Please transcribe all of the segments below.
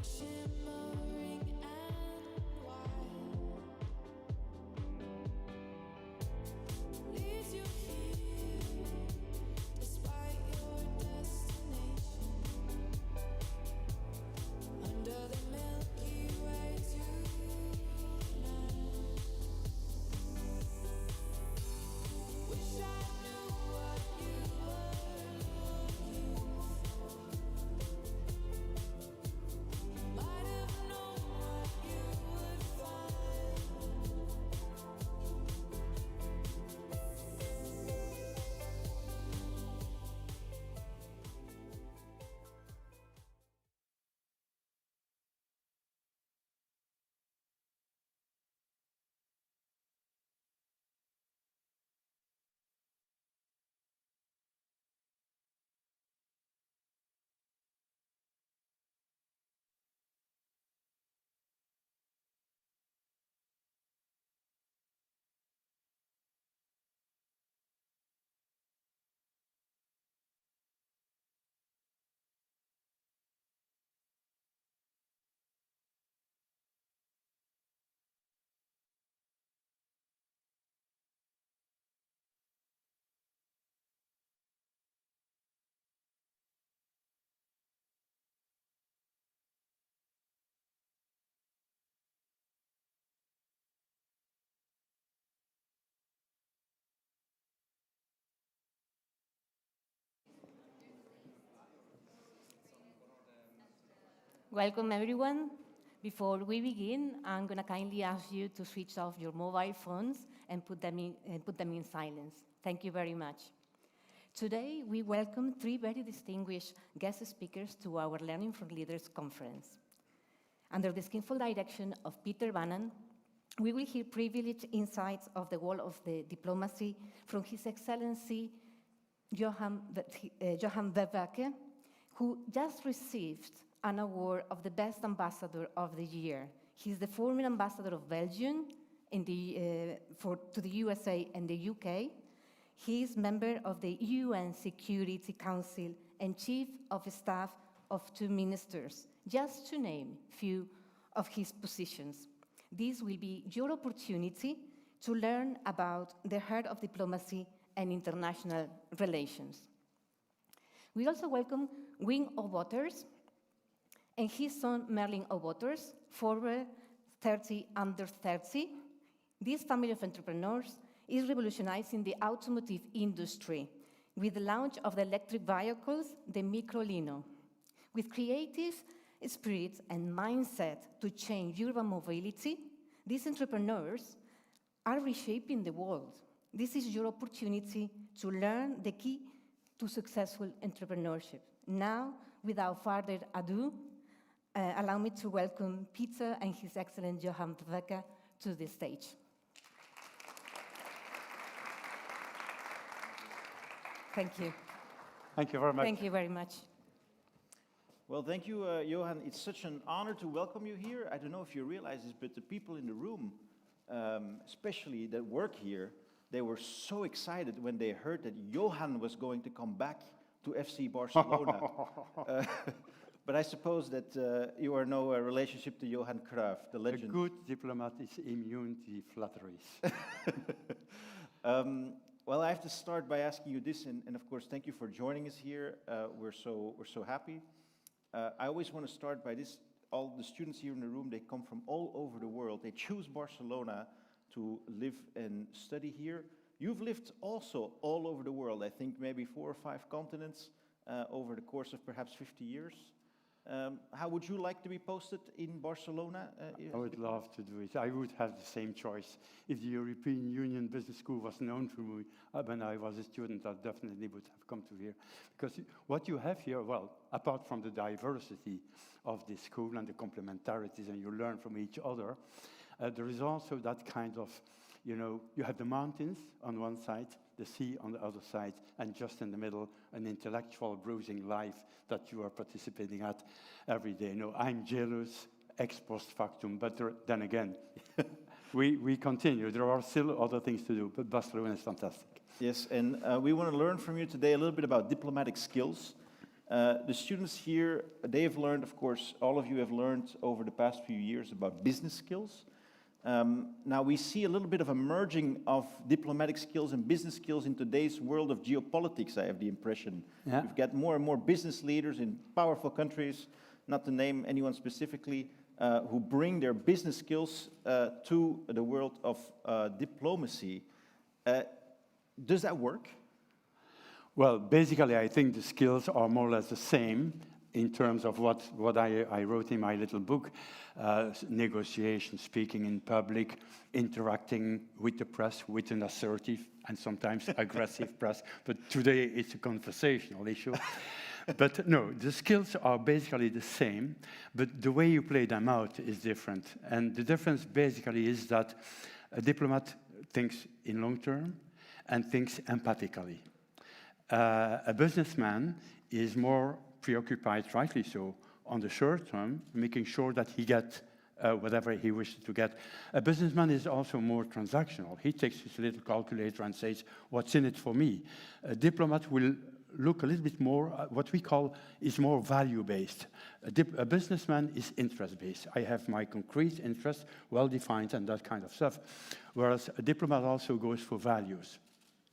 shimmering and wide, leaves you here despite your destination. Under the Milky Way's you land. Wish I knew what you were looking for. Might have known what you would find. Welcome, everyone. Before we begin, I'm going to kindly ask you to switch off your mobile phones and put them in silence. Thank you very much. Today, we welcome three very distinguished guest speakers to our Learning from Leaders conference. Under the skillful direction of Peter Bannon, we will hear privileged insights of the world of the diplomacy from His Excellency Johan Verbeke, who just received an award of the Best Ambassador of the Year. He's the former Ambassador of Belgium to the USA and the UK. He is member of the UN Security Council and Chief of Staff of 2 ministers, just to name a few of his positions. This will be your opportunity to learn about the heart of diplomacy and international relations. We also welcome Wim Ouboter and his son Merlin Ouboter, former 30 under 30. This family of entrepreneurs is revolutionizing the automotive industry with the launch of the electric vehicles, the Microlino. With creative spirit and mindset to change urban mobility, these entrepreneurs are reshaping the world. This is your opportunity to learn the key to successful entrepreneurship. Now, without further ado, allow me to welcome Peter and His Excellency Johan Verbeke to the stage. Thank you. Thank you very much. Thank you very much. Well, thank you, Johan. It's such an honor to welcome you here. I don't know if you realize this, but the people in the room, especially that work here, they were so excited when they heard that Johan was going to come back to FC Barcelona. But I suppose that you are no relationship to Johan Cruyff, the legend. A good diplomat is immune to flatteries. Well, I have to start by asking you this, and of course, thank you for joining us here. We're so happy. I always want to start by this. All the students here in the room, they come from all over the world. They choose Barcelona to live and study here. You've lived also all over the world, I think maybe 4 or 5 continents over the course of perhaps 50 years. How would you like to be posted in Barcelona? I would love to do it. I would have the same choice. If the European Union Business School was known to me when I was a student, I definitely would have come to here. Because what you have here, well, apart from the diversity of the school and the complementarities, and you learn from each other, there is also that kind of, you have the mountains on one side, the sea on the other side, and just in the middle, an intellectual bruising life that you are participating at every day. I'm jealous, ex post factum, but then again, we continue. There are still other things to do, but Barcelona is fantastic. Yes, and we want to learn from you today a little bit about diplomatic skills. The students here, they have learned, of course, all of you have learned over the past few years about business skills. Now we see a little bit of a merging of diplomatic skills and business skills in today's world of geopolitics, I have the impression. Yeah. We've got more and more business leaders in powerful countries, not to name anyone specifically, who bring their business skills to the world of diplomacy. Does that work? Well, basically, I think the skills are more or less the same in terms of what I wrote in my little book, negotiation, speaking in public, interacting with the press, with an assertive and sometimes aggressive press. But today it's a conversational issue. But no, the skills are basically the same, but the way you play them out is different. And the difference basically is that a diplomat thinks in long term and thinks empathically. A businessman is more preoccupied, rightly so, on the short term, making sure that he gets whatever he wishes to get. A businessman is also more transactional. He takes his little calculator and says, what's in it for me? A diplomat will look a little bit more, what we call is more value-based. A businessman is interest-based. I have my concrete interest, well-defined, and that kind of stuff. Whereas a diplomat also goes for values.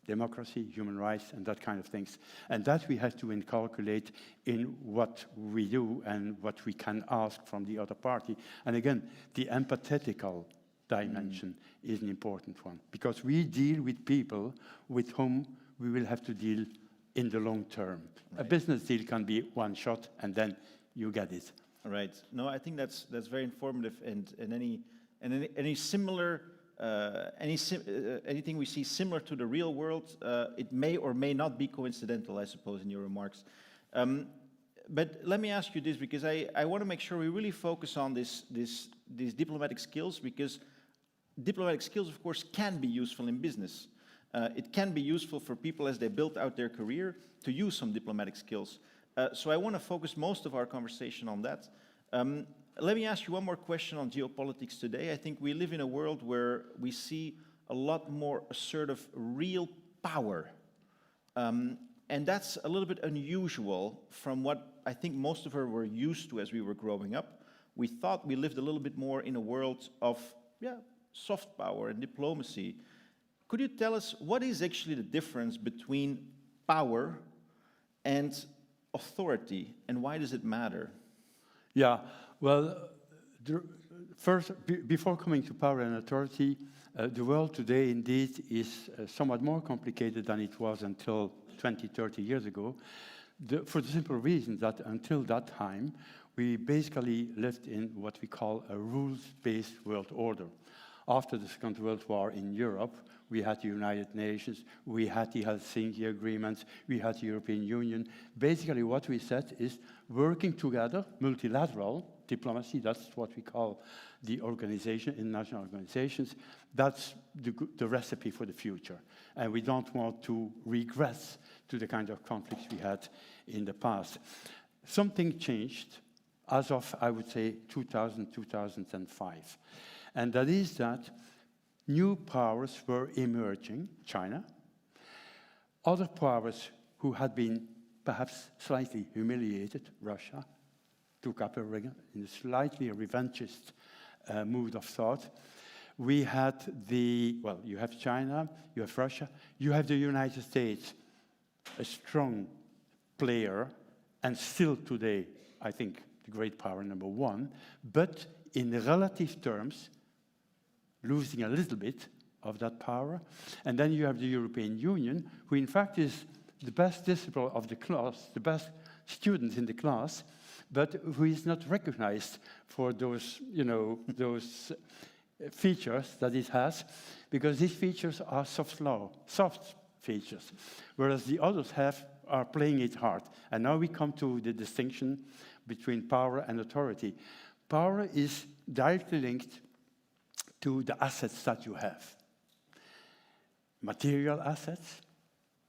Democracy, human rights, and that kind of things. And that we have to inculcate in what we do and what we can ask from the other party. And again, the empathetical dimension is an important one, because we deal with people with whom we will have to deal in the long term. Right. A business deal can be one shot, and then you get it. Right. No, I think that's very informative, and any similar anything we see similar to the real world, it may or may not be coincidental, I suppose, in your remarks. But let me ask you this, because I want to make sure we really focus on these diplomatic skills, because diplomatic skills, of course, can be useful in business. It can be useful for people as they build out their career to use some diplomatic skills. So I want to focus most of our conversation on that. Let me ask you one more question on geopolitics today. I think we live in a world where we see a lot more assertive real power. And that's a little bit unusual from what I think most of us were used to as we were growing up. We thought we lived a little bit more in a world of soft power and diplomacy. Could you tell us what is actually the difference between power and authority, and why does it matter? Yeah, well, first, before coming to power and authority, the world today indeed is somewhat more complicated than it was until 20, 30 years ago, for the simple reason that until that time, we basically lived in what we call a rules-based world order. After the Second World War in Europe, we had the United Nations, we had the Helsinki agreements, we had the European Union. Basically what we said is working together, multilateral diplomacy, that's what we call the organization, international organizations, that's the recipe for the future. And we don't want to regress to the kind of conflicts we had in the past. Something changed as of, I would say, 2000, 2005. And that is that new powers were emerging, China. Other powers who had been perhaps slightly humiliated, Russia, took up a ring in a slightly revanchist mood of thought. We had you have China, you have Russia, you have the United States, a strong player, and still today, I think, the great power number one, but in relative terms, losing a little bit of that power. And then you have the European Union, who in fact is the best disciple of the class, the best student in the class, but who is not recognized for those, those features that it has, because these features are soft features, whereas the others are playing it hard. And now we come to the distinction between power and authority. Power is directly linked to the assets that you have. Material assets.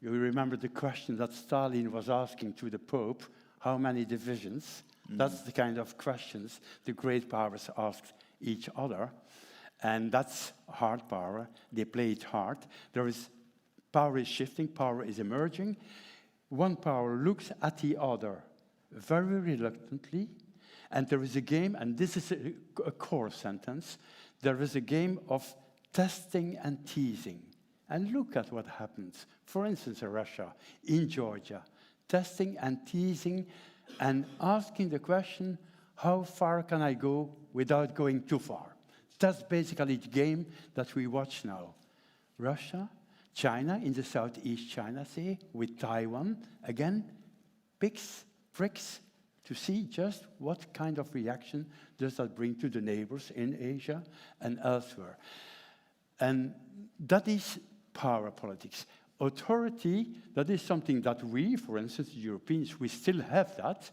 You remember the question that Stalin was asking to the Pope, how many divisions? That's the kind of questions the great powers ask each other. And that's hard power. They play it hard. Power is shifting, power is emerging. One power looks at the other very reluctantly, and there is a game, and this is a core sentence, there is a game of testing and teasing. And look at what happens, for instance, in Russia, in Georgia, testing and teasing and asking the question, how far can I go without going too far? That's basically the game that we watch now. Russia, China, in the Southeast China Sea, with Taiwan, again, pricks, to see just what kind of reaction does that bring to the neighbors in Asia and elsewhere. And that is power politics. Authority, that is something that we, for instance, Europeans, we still have that.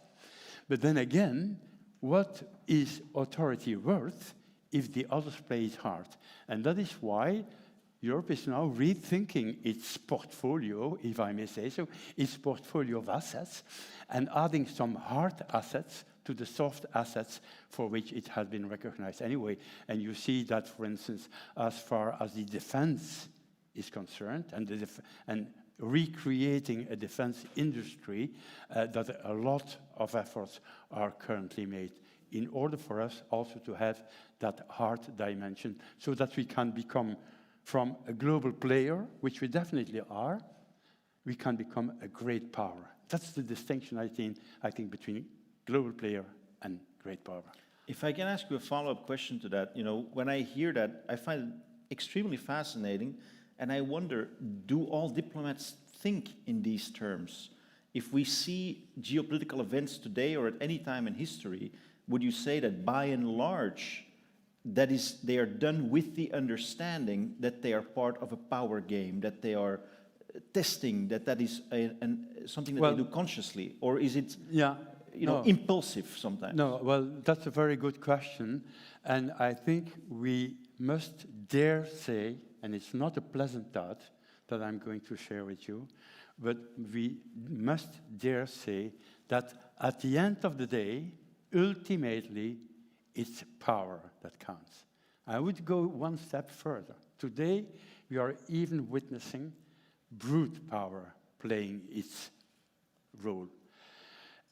But then again, what is authority worth if the others play it hard? And that is why Europe is now rethinking its portfolio, if I may say so, its portfolio of assets, and adding some hard assets to the soft assets for which it has been recognized anyway. And you see that, for instance, as far as the defense is concerned, and recreating a defense industry, that a lot of efforts are currently made in order for us also to have that hard dimension, so that we can become, from a global player, which we definitely are, we can become a great power. That's the distinction, I think between global player and great power. If I can ask you a follow-up question to that, when I hear that, I find it extremely fascinating, and I wonder, do all diplomats think in these terms? If we see geopolitical events today or at any time in history, would you say that by and large, that is, they are done with the understanding that they are part of a power game, that they are testing, that is something that they do consciously, or is it impulsive sometimes? No, well, that's a very good question, and I think we must dare say, and it's not a pleasant thought that I'm going to share with you, but we must dare say that at the end of the day, ultimately, it's power that counts. I would go one step further. Today, we are even witnessing brute power playing its role.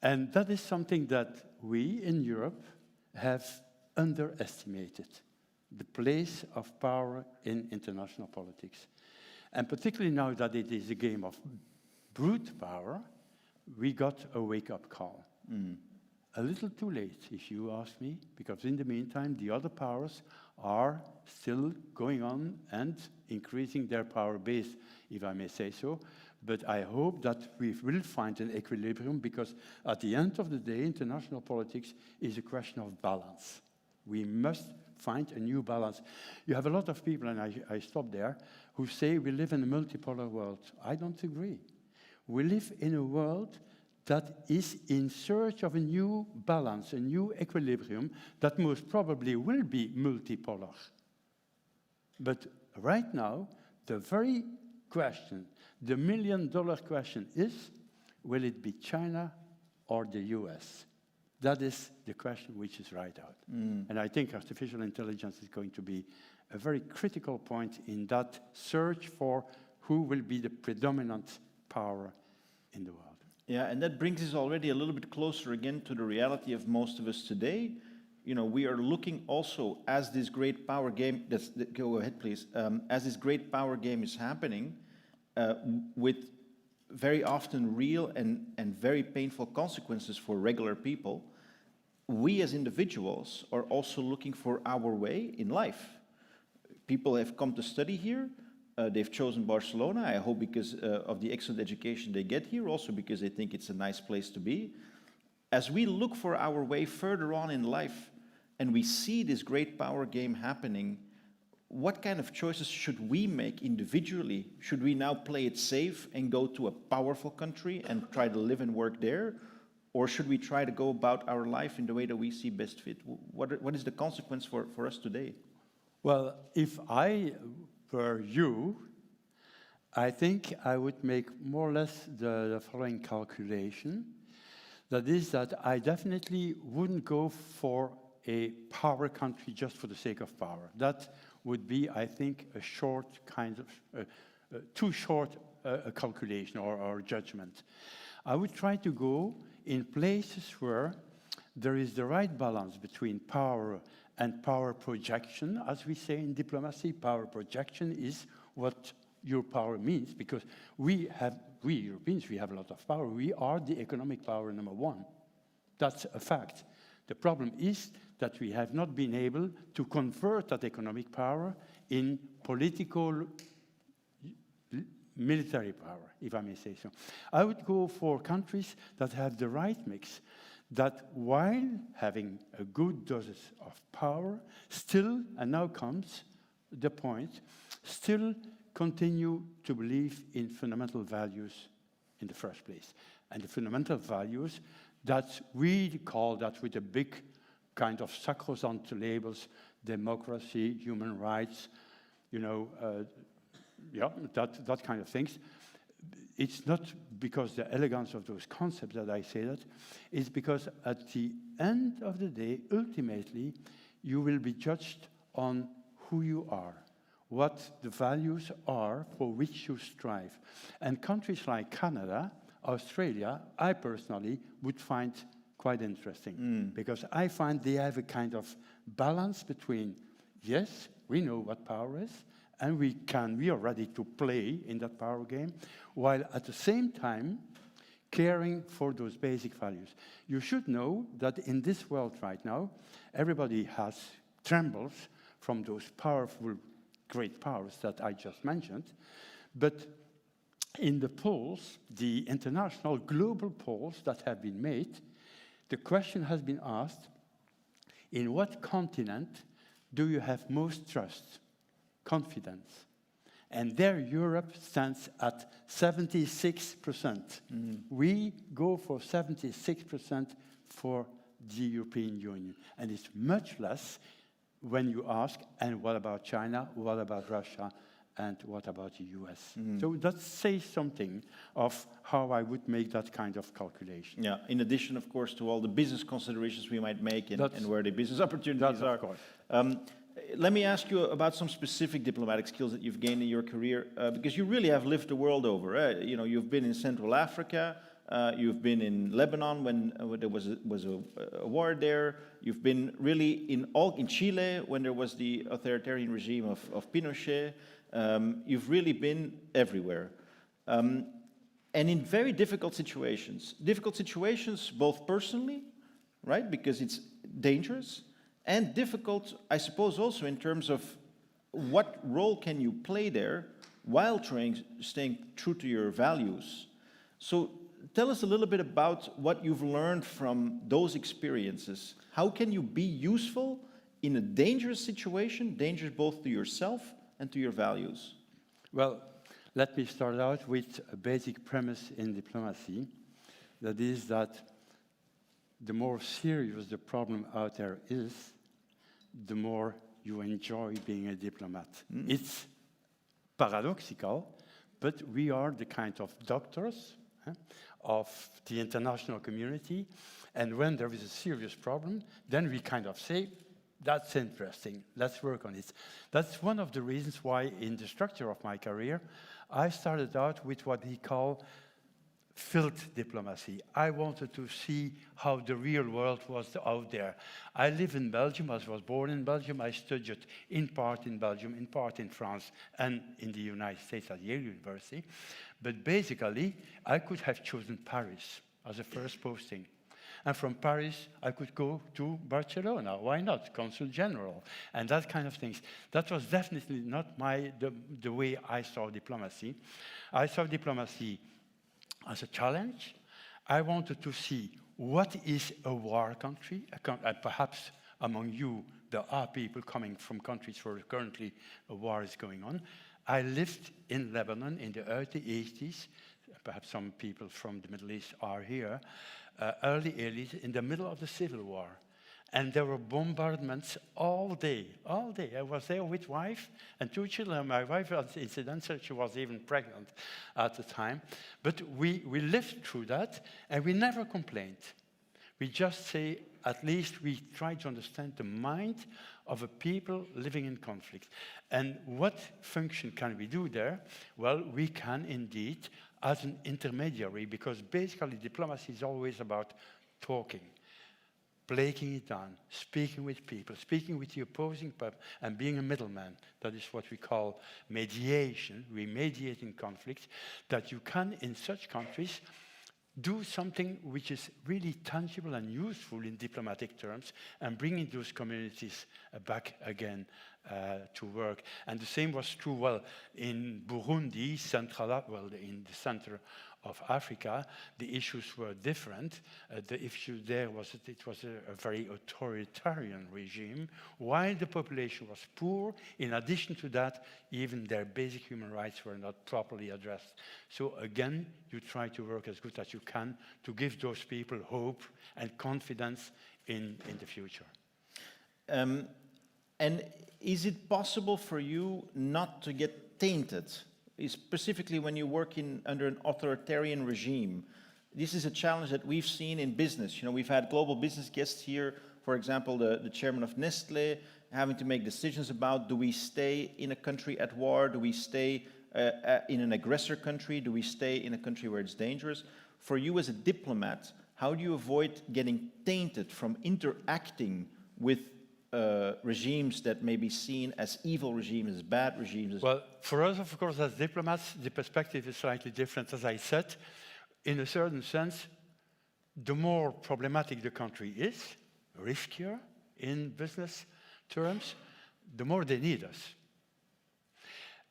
And that is something that we in Europe have underestimated, the place of power in international politics. And particularly now that it is a game of brute power, we got a wake-up call. A little too late, if you ask me, because in the meantime, the other powers are still going on and increasing their power base, if I may say so. But I hope that we will find an equilibrium, because at the end of the day, international politics is a question of balance. We must find a new balance. You have a lot of people, and I stop there, who say we live in a multipolar world. I don't agree. We live in a world that is in search of a new balance, a new equilibrium that most probably will be multipolar. But right now, the very question, the million-dollar question is, will it be China or the US? That is the question which is right out. And I think artificial intelligence is going to be a very critical point in that search for who will be the predominant power in the world. Yeah, and that brings us already a little bit closer again to the reality of most of us today. We are looking also, as this great power game, go ahead please, as this great power game is happening, with very often real and very painful consequences for regular people, we as individuals are also looking for our way in life. People have come to study here. They've chosen Barcelona, I hope because of the excellent education they get here, also because they think it's a nice place to be. As we look for our way further on in life, and we see this great power game happening, what kind of choices should we make individually? Should we now play it safe and go to a powerful country and try to live and work there? Or should we try to go about our life in the way that we see best fit? What is the consequence for us today? Well, if I were you, I think I would make more or less the following calculation. That is that I definitely wouldn't go for a power country just for the sake of power. That would be, I think, a short kind of, too short a calculation or judgment. I would try to go in places where there is the right balance between power and power projection. As we say in diplomacy, power projection is what your power means, because we Europeans, we have a lot of power. We are the economic power number one. That's a fact. The problem is that we have not been able to convert that economic power in political, military power, if I may say so. I would go for countries that have the right mix, that while having a good dose of power, still, and now comes the point, still continue to believe in fundamental values in the first place. And the fundamental values that we call that with a big kind of sacrosanct labels, democracy, human rights, that kind of things. It's not because the elegance of those concepts that I say that, it's because at the end of the day, ultimately, you will be judged on who you are, what the values are for which you strive. And countries like Canada, Australia, I personally would find quite interesting, because I find they have a kind of balance between, yes, we know what power is, and we are ready to play in that power game, while at the same time caring for those basic values. You should know that in this world right now, everybody trembles from those powerful, great powers that I just mentioned, but in the polls, the international global polls that have been made, the question has been asked, in what continent do you have most trust, confidence? And there Europe stands at 76%. We go for 76% for the European Union. And it's much less when you ask, and what about China, what about Russia, and what about the US? So that says something of how I would make that kind of calculation. Yeah, in addition, of course, to all the business considerations we might make and where the business opportunities are. Of course. Let me ask you about some specific diplomatic skills that you've gained in your career, because you really have lived the world over. You've been in Central Africa, you've been in Lebanon when there was a war there. You've been really in Chile when there was the authoritarian regime of Pinochet. You've really been everywhere. And in very difficult situations both personally, right, because it's dangerous, and difficult, I suppose, also in terms of what role can you play there while staying true to your values. So tell us a little bit about what you've learned from those experiences. How can you be useful in a dangerous situation, dangerous both to yourself and to your values? Well, let me start out with a basic premise in diplomacy. That is that the more serious the problem out there is, the more you enjoy being a diplomat. It's paradoxical, but we are the kind of doctors of the international community, and when there is a serious problem, then we kind of say, that's interesting, let's work on it. That's one of the reasons why in the structure of my career, I started out with what we call field diplomacy. I wanted to see how the real world was out there. I live in Belgium, I was born in Belgium, I studied in part in Belgium, in part in France, and in the United States at Yale University. But basically, I could have chosen Paris as a first posting. And from Paris, I could go to Barcelona. Why not? Consul General, and that kind of things. That was definitely not the way I saw diplomacy. I saw diplomacy as a challenge. I wanted to see what is a war country. Perhaps among you, there are people coming from countries where currently a war is going on. I lived in Lebanon in the early 80s. Perhaps some people from the Middle East are here. Early 80s, in the middle of the Civil War. And there were bombardments all day. I was there with wife and 2 children. My wife was incidental, she was even pregnant at the time. But we lived through that, and we never complained. We just say, at least we try to understand the mind of a people living in conflict. And what function can we do there? Well, we can indeed as an intermediary, because basically diplomacy is always about talking, breaking it down, speaking with people, speaking with the opposing pub, and being a middleman. That is what we call mediation, remediating conflicts, that you can, in such countries, do something which is really tangible and useful in diplomatic terms, and bringing those communities back again to work. And the same was true, well, in Burundi, in the center of Africa, the issues were different. The issue there was that it was a very authoritarian regime, while the population was poor. In addition to that, even their basic human rights were not properly addressed. So again, you try to work as good as you can to give those people hope and confidence in the future. And is it possible for you not to get tainted? Specifically when you work under an authoritarian regime. This is a challenge that we've seen in business. You know, we've had global business guests here, for example, the chairman of Nestlé, having to make decisions about, do we stay in a country at war? Do we stay in an aggressor country? Do we stay in a country where it's dangerous? For you as a diplomat, how do you avoid getting tainted from interacting with regimes that may be seen as evil regimes, as bad regimes? Well, for us, of course, as diplomats, the perspective is slightly different. As I said, in a certain sense, the more problematic the country is, riskier in business terms, the more they need us.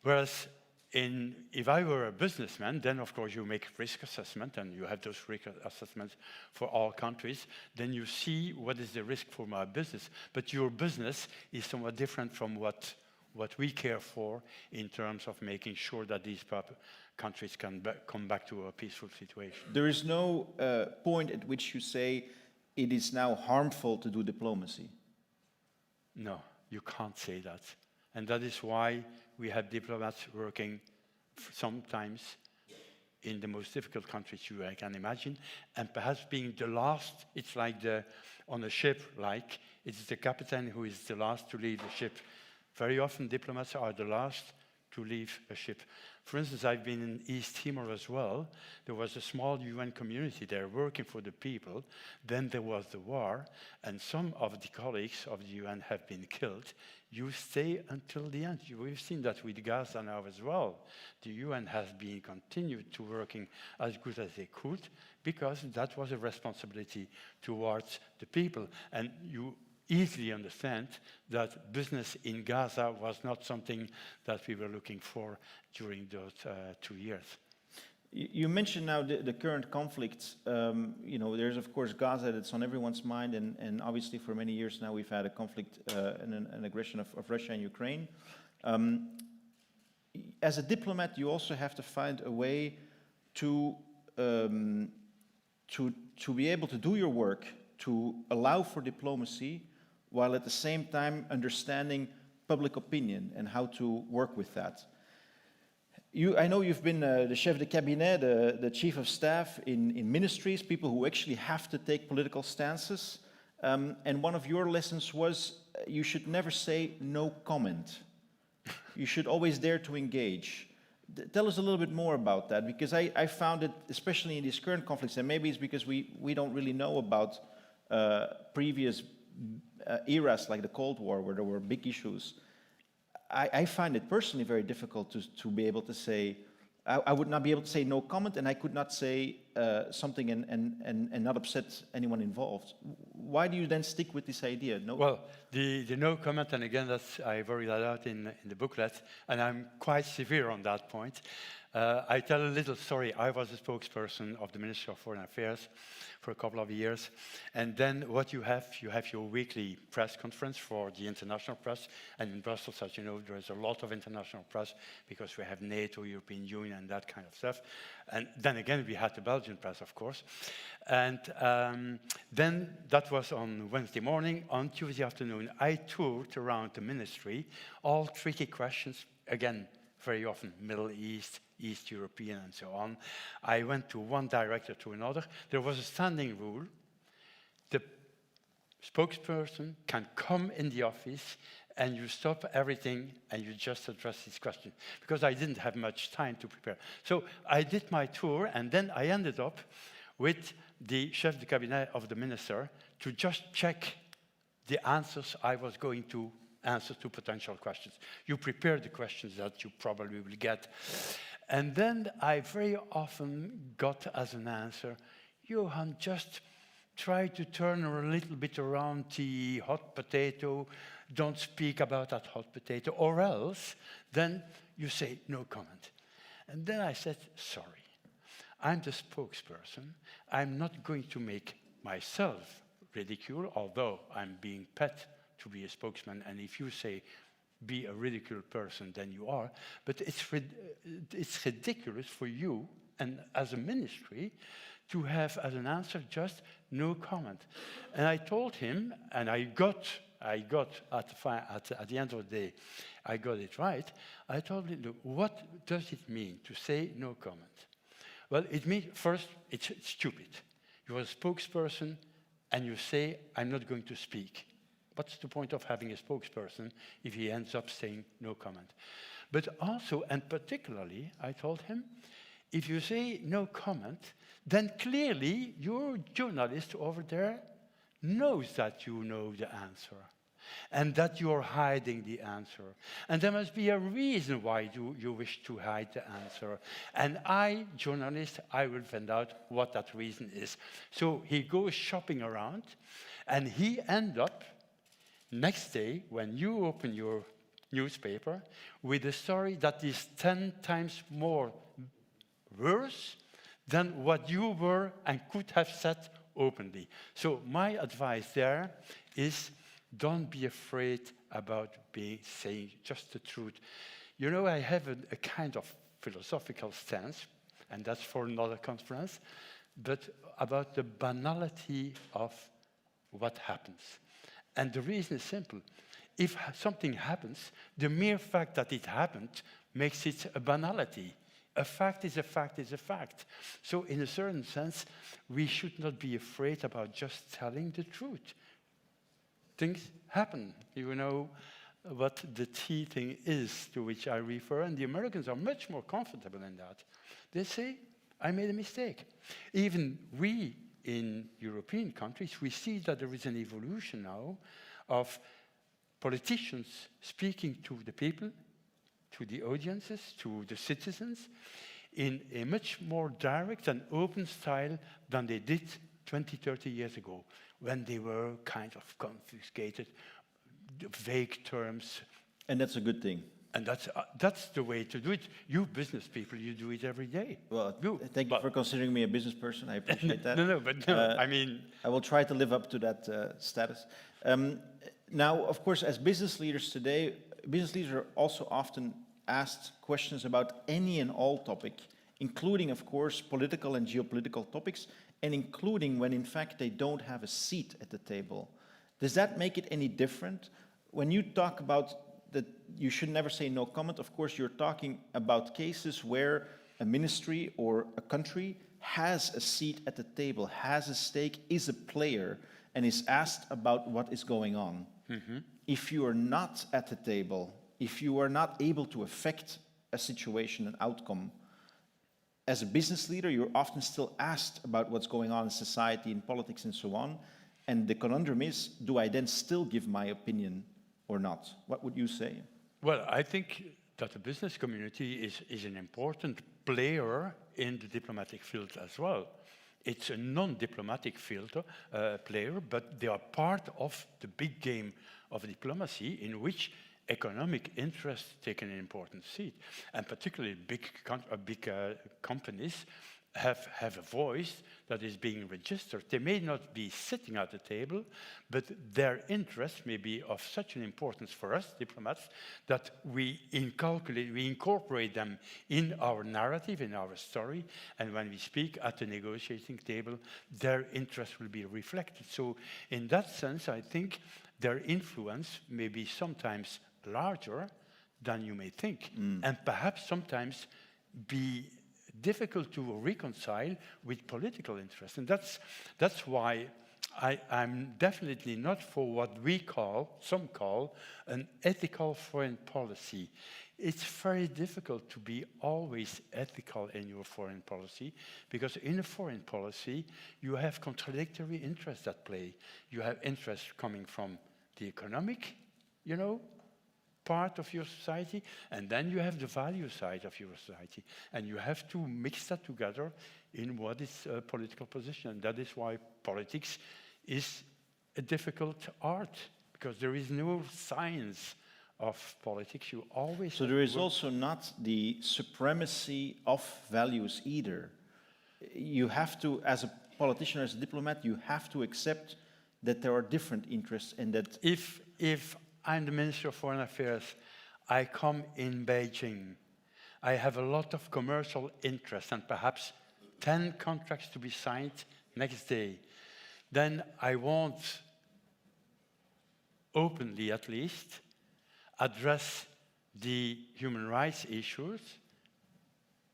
Whereas if I were a businessman, then of course you make risk assessment, and you have those risk assessments for all countries. Then you see what is the risk for my business. But your business is somewhat different from what we care for in terms of making sure that these countries can come back to a peaceful situation. There is no point at which you say it is now harmful to do diplomacy. No, you can't say that. And that is why we have diplomats working sometimes in the most difficult countries you can imagine, and perhaps being the last. It's like on a ship, like it's the captain who is the last to leave the ship. Very often diplomats are the last to leave a ship. For instance, I've been in East Timor as well. There was a small UN community there working for the people. Then there was the war, and some of the colleagues of the UN have been killed. You stay until the end. We've seen that with Gaza now as well. The UN has been continued to working as good as they could, because that was a responsibility towards the people. And you easily understand that business in Gaza was not something that we were looking for during those 2 years. You mentioned now the current conflicts. You know, there's of course Gaza that's on everyone's mind, and obviously for many years now we've had a conflict and an aggression of Russia and Ukraine. As a diplomat, you also have to find a way to be able to do your work, to allow for diplomacy, while at the same time understanding public opinion and how to work with that. I know you've been the chef de cabinet, the chief of staff in ministries, people who actually have to take political stances. And one of your lessons was you should never say no comment. You should always dare to engage. Tell us a little bit more about that, because I found it, especially in these current conflicts, and maybe it's because we don't really know about previous eras like the Cold War, where there were big issues. I find it personally very difficult to be able to say, I would not be able to say no comment, and I could not say something and not upset anyone involved. Why do you then stick with this idea? No. Well, the no comment, and again, I worry that out in the booklet, and I'm quite severe on that point. I tell a little story. I was a spokesperson of the Ministry of Foreign Affairs for a couple of years. And then what you have your weekly press conference for the international press. And in Brussels, as you know, there is a lot of international press because we have NATO, European Union, and that kind of stuff. And then again, we had the Belgian press, of course. And then that was on Wednesday morning. On Tuesday afternoon, I toured around the ministry, all tricky questions, again, very often Middle East, East European, and so on. I went to one director to another. There was a standing rule. The spokesperson can come in the office and you stop everything and you just address this question. Because I didn't have much time to prepare. So I did my tour, and then I ended up with the chef de cabinet of the minister to just check the answers I was going to answer to potential questions. You prepare the questions that you probably will get. And then I very often got as an answer, Johan, just try to turn a little bit around the hot potato, don't speak about that hot potato, or else then you say no comment. And then I said, sorry, I'm the spokesperson. I'm not going to make myself ridicule, although I'm being paid to be a spokesman, and if you say be a ridicule person, then you are. But it's ridiculous for you, and as a ministry, to have as an answer just no comment. And I told him, and I got at the end of the day, I got it right. I told him, look, what does it mean to say no comment? Well, it means, first, it's stupid. You're a spokesperson, and you say, I'm not going to speak. What's the point of having a spokesperson if he ends up saying no comment? But also, and particularly, I told him, if you say no comment, then clearly your journalist over there knows that you know the answer and that you're hiding the answer. And there must be a reason why you wish to hide the answer. And I, journalist, I will find out what that reason is. So he goes shopping around, and he ends up next day, when you open your newspaper, with a story that is 10 times more worse than what you were and could have said openly. So my advice there is don't be afraid about saying just the truth. You know, I have a kind of philosophical stance, and that's for another conference, but about the banality of what happens. And the reason is simple. If something happens, the mere fact that it happened makes it a banality. A fact is a fact is a fact. So in a certain sense, we should not be afraid about just telling the truth. Things happen. You know what the tea thing is to which I refer, and the Americans are much more comfortable in that. They say, I made a mistake. Even we in European countries, we see that there is an evolution now of politicians speaking to the people, to the audiences, to the citizens, in a much more direct and open style than they did 20, 30 years ago, when they were kind of confiscated, vague terms. And that's a good thing. And that's the way to do it. You business people, you do it every day. Well, thank you for considering me a business person. I appreciate that. I mean... I will try to live up to that status. Now, of course, as business leaders today, business leaders are also often asked questions about any and all topic, including, of course, political and geopolitical topics, and including when, in fact, they don't have a seat at the table. Does that make it any different? When you talk about that you should never say no comment, of course, you're talking about cases where a ministry or a country has a seat at the table, has a stake, is a player, and is asked about what is going on. Mm-hmm. If you are not at the table, if you are not able to affect a situation, an outcome, as a business leader, you're often still asked about what's going on in society, in politics, and so on. And the conundrum is, do I then still give my opinion or not? What would you say? Well, I think that the business community is an important player in the diplomatic field as well. It's a non-diplomatic field player, but they are part of the big game of diplomacy in which economic interests take an important seat. And particularly big companies have a voice that is being registered. They may not be sitting at the table, but their interests may be of such an importance for us, diplomats, that we incorporate them in our narrative, in our story, and when we speak at the negotiating table, their interests will be reflected. So in that sense, I think their influence may be sometimes larger than you may think, and perhaps sometimes be difficult to reconcile with political interest. And that's why I'm definitely not for what some call, an ethical foreign policy. It's very difficult to be always ethical in your foreign policy, because in a foreign policy, you have contradictory interests at play. You have interests coming from the economic, part of your society, and then you have the value side of your society. And you have to mix that together in what is a political position. And that is why politics is a difficult art, because there is no science of politics. You always... So there is also not the supremacy of values either. You have to, as a politician, as a diplomat, you have to accept that there are different interests and that... If I'm the Minister of Foreign Affairs, I come in Beijing, I have a lot of commercial interest and perhaps 10 contracts to be signed next day. Then I won't, openly at least, address the human rights issues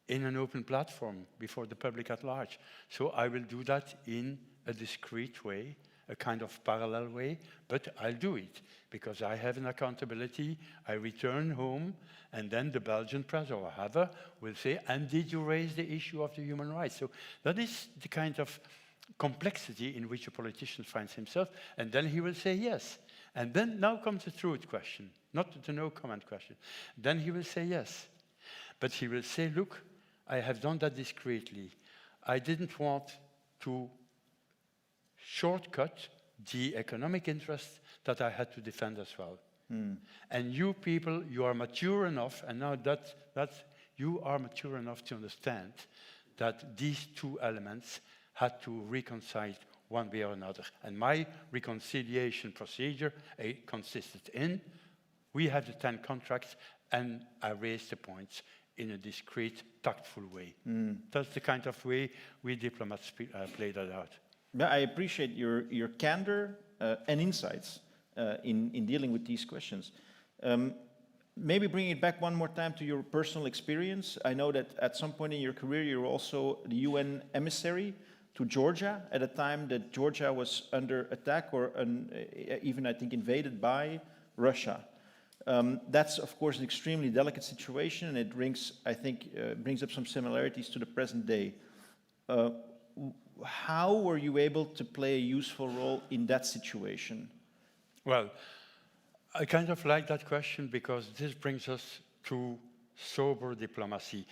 in an open platform before the public at large. So I will do that in a discreet way, a kind of parallel way, but I'll do it because I have an accountability. I return home, and then the Belgian press or whoever will say, and did you raise the issue of the human rights? So that is the kind of complexity in which a politician finds himself, and then he will say yes. And then now comes the truth question, not the no comment question. Then he will say yes. But he will say, look, I have done that discreetly. I didn't want to shortcut the economic interests that I had to defend as well. And you people, you are mature enough, and now that you are mature enough to understand that these two elements had to reconcile one way or another. And my reconciliation procedure consisted in, we have the 10 contracts, and I raised the points in a discreet, tactful way. That's the kind of way we diplomats play that out. Yeah, I appreciate your candor and insights in dealing with these questions. Maybe bring it back one more time to your personal experience. I know that at some point in your career, you were also the UN emissary to Georgia at a time that Georgia was under attack or even, I think, invaded by Russia. That's, of course, an extremely delicate situation, and it brings, I think, brings up some similarities to the present day. How were you able to play a useful role in that situation? Well, I kind of like that question because this brings us to sober diplomacy.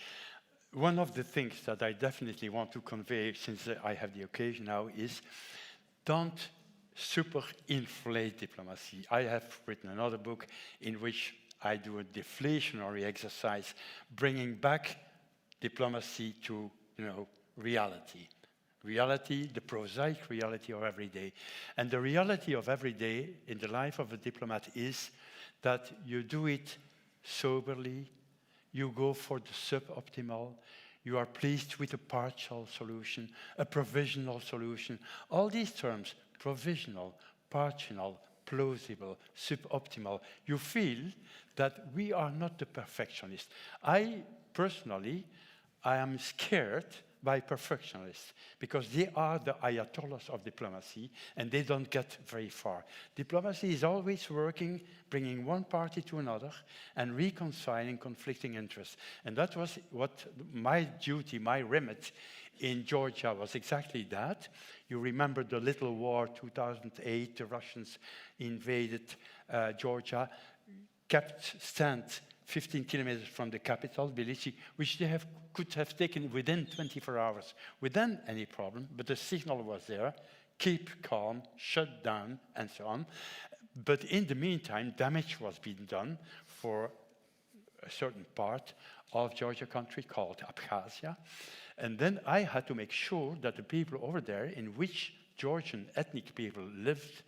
One of the things that I definitely want to convey, since I have the occasion now, is don't super-inflate diplomacy. I have written another book in which I do a deflationary exercise, bringing back diplomacy to, reality. Reality, the prosaic reality of every day. And the reality of every day in the life of a diplomat is that you do it soberly, you go for the suboptimal, you are pleased with a partial solution, a provisional solution. All these terms, provisional, partial, plausible, suboptimal, you feel that we are not the perfectionists. I am scared by perfectionists, because they are the ayatollahs of diplomacy, and they don't get very far. Diplomacy is always working, bringing one party to another, and reconciling conflicting interests. And that was what my duty, my remit in Georgia was exactly that. You remember the little war, 2008, the Russians invaded Georgia, kept stand 15 kilometers from the capital, Tbilisi, which they could have taken within 24 hours, without any problem, but the signal was there, keep calm, shut down, and so on. But in the meantime, damage was being done for a certain part of Georgia country called Abkhazia. And then I had to make sure that the people over there, in which Georgian ethnic people lived,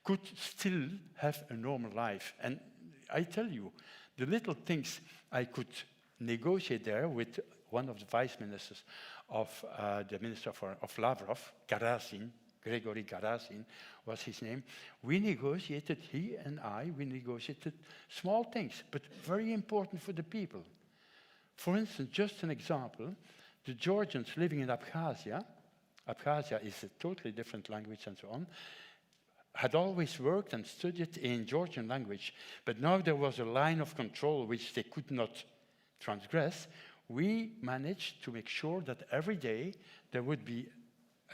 could still have a normal life. And I tell you, the little things I could negotiate there with one of the vice ministers of the minister of Lavrov, Gregory Garasin was his name. We negotiated, he and I, we negotiated small things, but very important for the people. For instance, just an example, the Georgians living in Abkhazia, Abkhazia is a totally different language and so on, had always worked and studied in Georgian language, but now there was a line of control which they could not transgress. We managed to make sure that every day there would be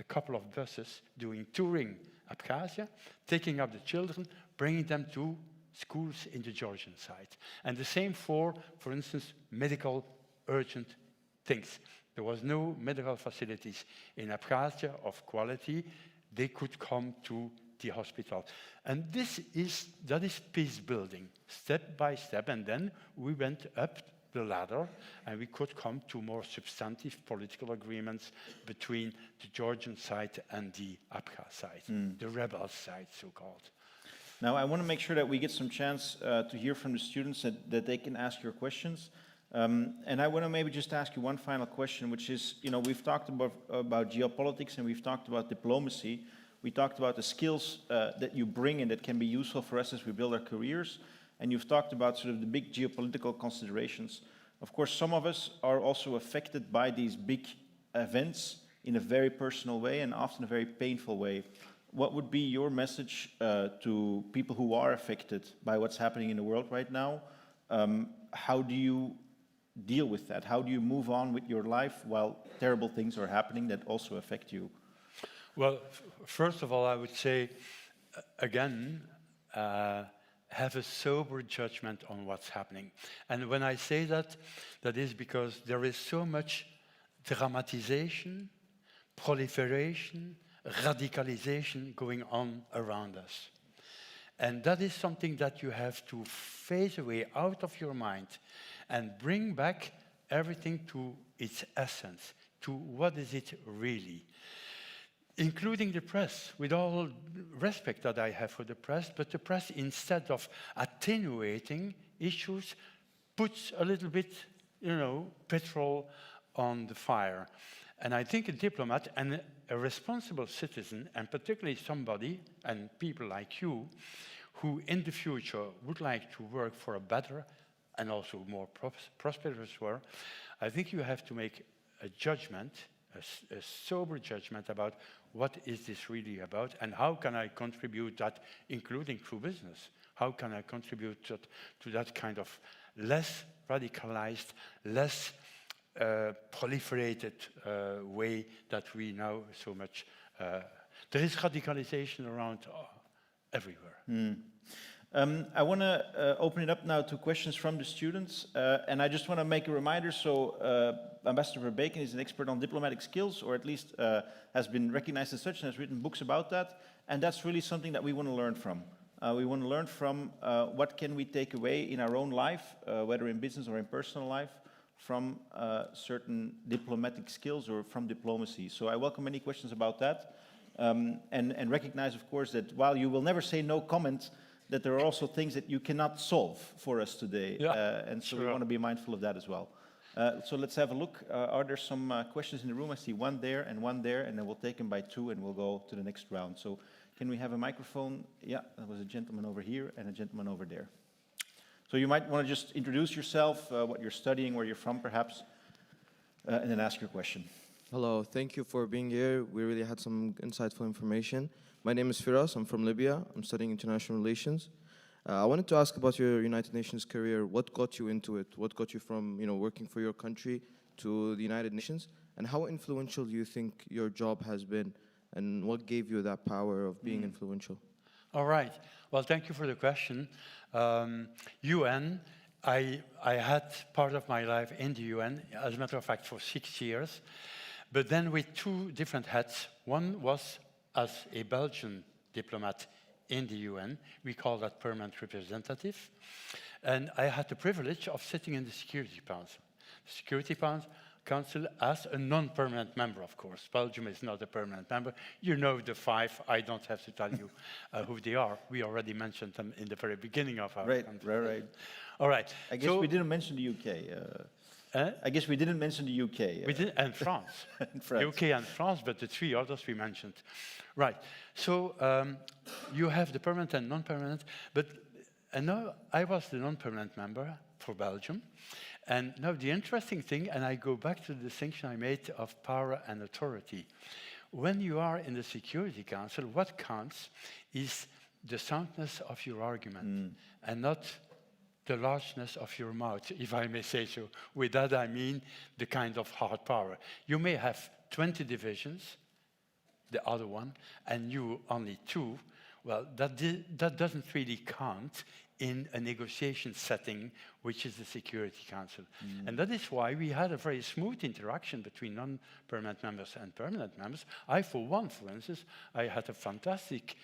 a couple of buses doing touring Abkhazia, taking up the children, bringing them to schools in the Georgian side. And the same for instance, medical urgent things. There was no medical facilities in Abkhazia of quality. They could come to the hospital. And that is peace building, step by step. And then we went up the ladder and we could come to more substantive political agreements between the Georgian side and the Abkhaz side, the rebel side, so-called. Now, I want to make sure that we get some chance to hear from the students that they can ask your questions. And I want to maybe just ask you one final question, which is, you know, we've talked about geopolitics and we've talked about diplomacy. We talked about the skills that you bring and that can be useful for us as we build our careers. And you've talked about sort of the big geopolitical considerations. Of course, some of us are also affected by these big events in a very personal way and often a very painful way. What would be your message to people who are affected by what's happening in the world right now? How do you deal with that? How do you move on with your life while terrible things are happening that also affect you? Well, first of all, I would say, again, have a sober judgment on what's happening. And when I say that, that is because there is so much dramatization, proliferation, radicalization going on around us. And that is something that you have to phase away out of your mind and bring back everything to its essence, to what is it really. Including the press, with all respect that I have for the press, but the press, instead of attenuating issues, puts a little bit, you know, petrol on the fire. And I think a diplomat and a responsible citizen, and particularly somebody, and people like you, who in the future would like to work for a better and also more prosperous world, I think you have to make a judgment, a sober judgment about what is this really about and how can I contribute that, including through business? How can I contribute to that kind of less radicalized, less proliferated way that we now so much... there is radicalization around everywhere. I want to open it up now to questions from the students, and I just want to make a reminder. So Ambassador Verbeke is an expert on diplomatic skills, or at least has been recognized as such and has written books about that, and that's really something that we want to learn from. We want to learn from what can we take away in our own life, whether in business or in personal life, from certain diplomatic skills or from diplomacy. So I welcome any questions about that, and recognize, of course, that while you will never say no comment, that there are also things that you cannot solve for us today. Yeah, and so sure. we want to be mindful of that as well. So let's have a look. Are there some questions in the room? I see one there, and then we'll take them by two and we'll go to the next round. So can we have a microphone? Yeah, there was a gentleman over here and a gentleman over there. So you might want to just introduce yourself, what you're studying, where you're from perhaps, and then ask your question. Hello, thank you for being here. We really had some insightful information. My name is Firas, I'm from Libya. I'm studying international relations. I wanted to ask about your United Nations career. What got you into it? What got you from, working for your country to the United Nations? And how influential do you think your job has been? And what gave you that power of being influential? All right. Well, thank you for the question. UN, I had part of my life in the UN, as a matter of fact, for 6 years. But then with two different hats. One was as a Belgian diplomat in the UN. We call that permanent representative. And I had the privilege of sitting in the Security Council. The Security Council as a non-permanent member, of course. Belgium is not a permanent member. You know the five. I don't have to tell you who they are. We already mentioned them in the very beginning of our conversation. Right. All right. I guess we didn't mention the UK. I guess we didn't mention the UK. We did, and France. And France. UK and France, but the three others we mentioned. Right. So you have the permanent and non-permanent, and now I was the non-permanent member for Belgium, And now the interesting thing, and I go back to the distinction I made of power and authority. When you are in the Security Council, what counts is the soundness of your argument and not the largeness of your mouth, if I may say so. With that I mean the kind of hard power. You may have 20 divisions, the other one, and you only 2. Well, that doesn't really count in a negotiation setting, which is the Security Council. And that is why we had a very smooth interaction between non-permanent members and permanent members. I, for one, for instance, I had a fantastic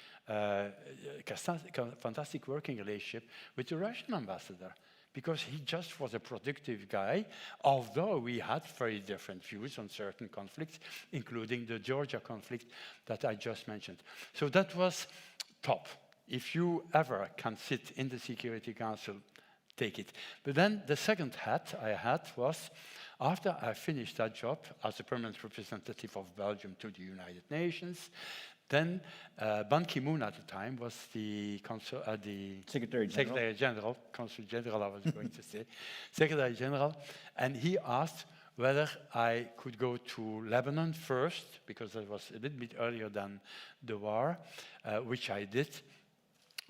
working relationship with the Russian ambassador, because he just was a productive guy, although we had very different views on certain conflicts, including the Georgia conflict that I just mentioned. So that was top. If you ever can sit in the Security Council, take it. But then the second hat I had was, after I finished that job as a permanent representative of Belgium to the United Nations, then Ban Ki-moon at the time was the Secretary General, Consul General I was going to say, Secretary General, and he asked whether I could go to Lebanon first, because that was a little bit earlier than the war, which I did.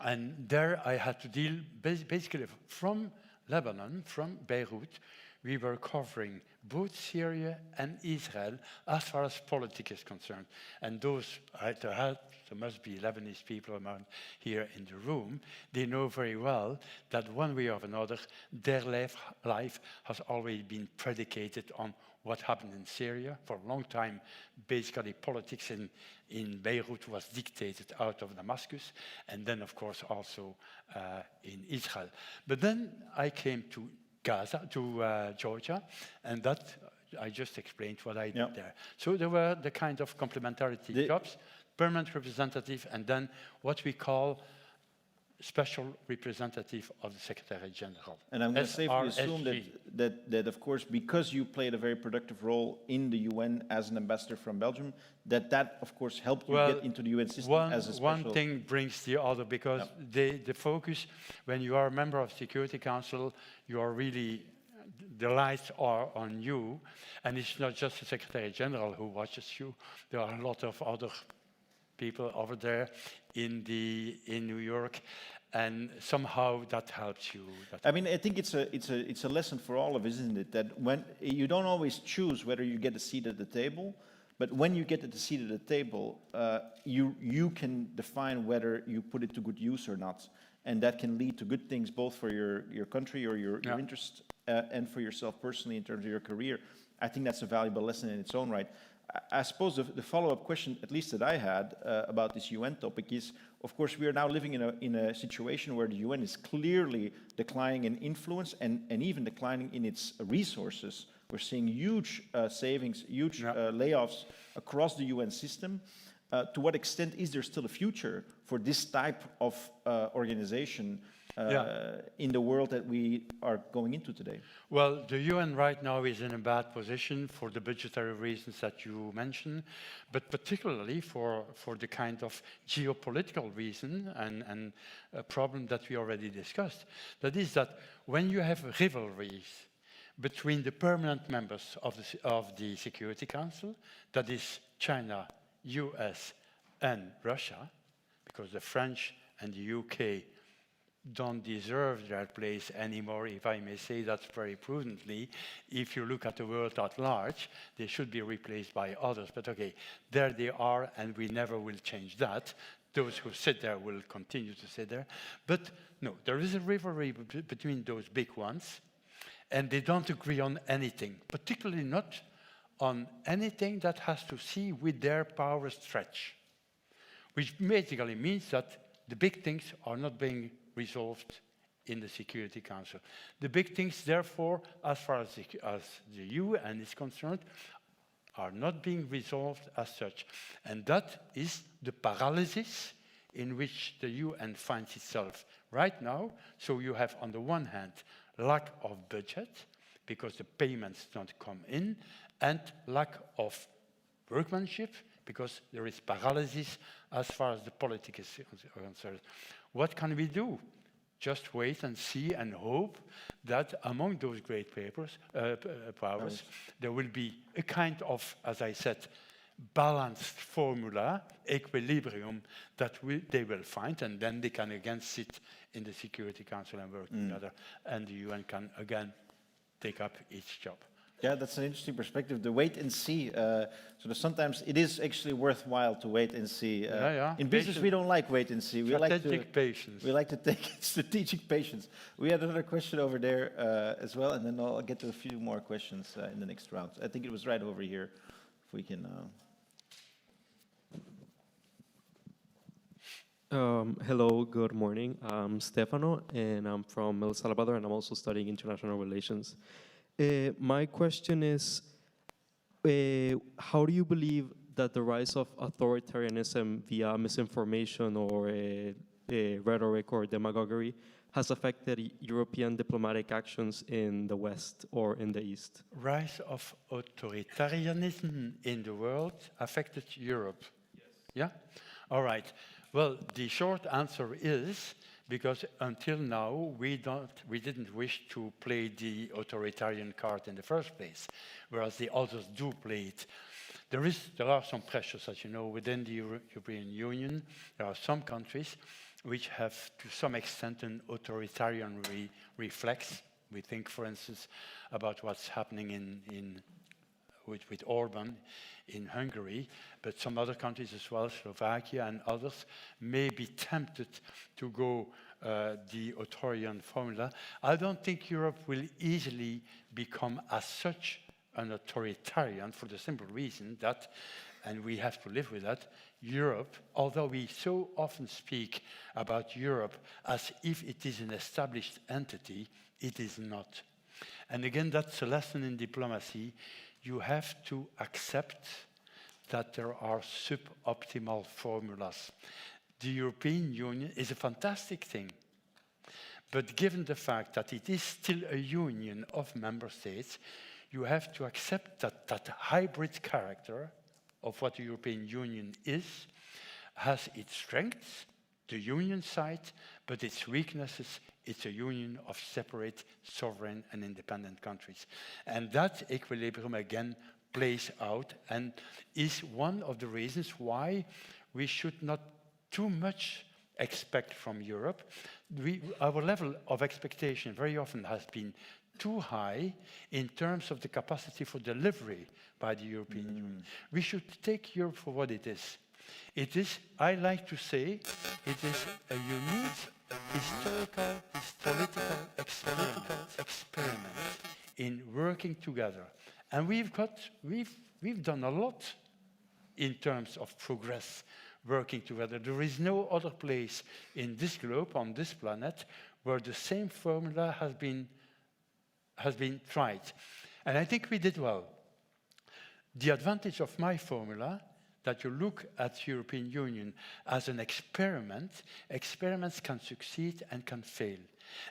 And there I had to deal basically from Lebanon, from Beirut. We were covering both Syria and Israel as far as politics is concerned. And those, there must be Lebanese people around here in the room, they know very well that one way or another, their life has always been predicated on what happened in Syria. For a long time, basically politics in Beirut was dictated out of Damascus, and then of course also in Israel. But then I came to Gaza, to Georgia, and that I just explained what I did there. So there were the kind of complementarity jobs, permanent representative, and then what we call special representative of the Secretary General. And I'm going to safely assume that, of course, because you played a very productive role in the UN as an ambassador from Belgium, that of course, helped you get into the UN system as a special... One thing brings the other, because the focus, when you are a member of the Security Council, you are really, the lights are on you, and it's not just the Secretary General who watches you. There are a lot of other people over there in New York, and somehow that helps you. I mean, I think it's a lesson for all of us, isn't it? That when you don't always choose whether you get a seat at the table, but when you get a seat at the table, you can define whether you put it to good use or not, and that can lead to good things both for your country or your interest and for yourself personally in terms of your career. I think that's a valuable lesson in its own right. I suppose the follow-up question, at least that I had about this UN topic is, of course, we are now living in a situation where the UN is clearly declining in influence and even declining in its resources. We're seeing huge savings, huge layoffs across the UN system. To what extent is there still a future for this type of organization in the world that we are going into today? Well, the UN right now is in a bad position for the budgetary reasons that you mentioned, but particularly for the kind of geopolitical reason and a problem that we already discussed. That is that when you have rivalries between the permanent members of the Security Council, that is China, US, and Russia, because the French and the UK don't deserve their place anymore, if I may say that very prudently. If you look at the world at large, they should be replaced by others. But okay, there they are, and we never will change that. Those who sit there will continue to sit there. But no, there is a rivalry between those big ones, and they don't agree on anything, particularly not on anything that has to see with their power stretch, which basically means that the big things are not being resolved in the Security Council. The big things, therefore, as far as the UN is concerned, are not being resolved as such. And that is the paralysis in which the UN finds itself right now. So you have, on the one hand, lack of budget, because the payments don't come in, and lack of workmanship, because there is paralysis as far as the politics is concerned. What can we do? just wait and see and hope that among those great powers, there will be a kind of, as I said, balanced formula, equilibrium that they will find, and then they can again sit in the Security Council and work together, and the UN can again take up its job. Yeah, that's an interesting perspective. The wait and see. Sometimes it is actually worthwhile to wait and see. In business, we don't like wait and see. We Strategic patience. We like to take strategic patience. We had another question over there as well, and then I'll get to a few more questions in the next round. I think it was right over here. If we can. Hello, good morning. I'm Stefano, and I'm from El Salvador, and I'm also studying international relations. My question is, how do you believe that the rise of authoritarianism via misinformation or rhetoric or demagoguery has affected European diplomatic actions in the West or in the East? Rise of authoritarianism in the world affected Europe. Yes. Yeah? All right. Well, the short answer is because until now we didn't wish to play the authoritarian card in the first place, whereas the others do play it. There are some pressures, as you know, within the European Union. There are some countries which have, to some extent, an authoritarian reflex. We think, for instance, about what's happening with Orban in Hungary, but some other countries as well, Slovakia and others, may be tempted to go the authoritarian formula. I don't think Europe will easily become as such an authoritarian for the simple reason that, and we have to live with that, Europe, although we so often speak about Europe as if it is an established entity, it is not. And again, that's a lesson in diplomacy. You have to accept that there are suboptimal formulas. The European Union is a fantastic thing. But given the fact that it is still a union of member states, you have to accept that that hybrid character of what the European Union is has its strengths, the union side, but its weaknesses, it's a union of separate, sovereign and independent countries. And that equilibrium again plays out and is one of the reasons why we should not too much expect from Europe. Our level of expectation very often has been too high in terms of the capacity for delivery by the European Union. We should take Europe for what it is. It is, I like to say, it is a unique historical, political experiment in working together. And we've done a lot in terms of progress working together. There is no other place in this globe, on this planet, where the same formula has been tried. And I think we did well. The advantage of my formula, that you look at the European Union as an experiment, experiments can succeed and can fail.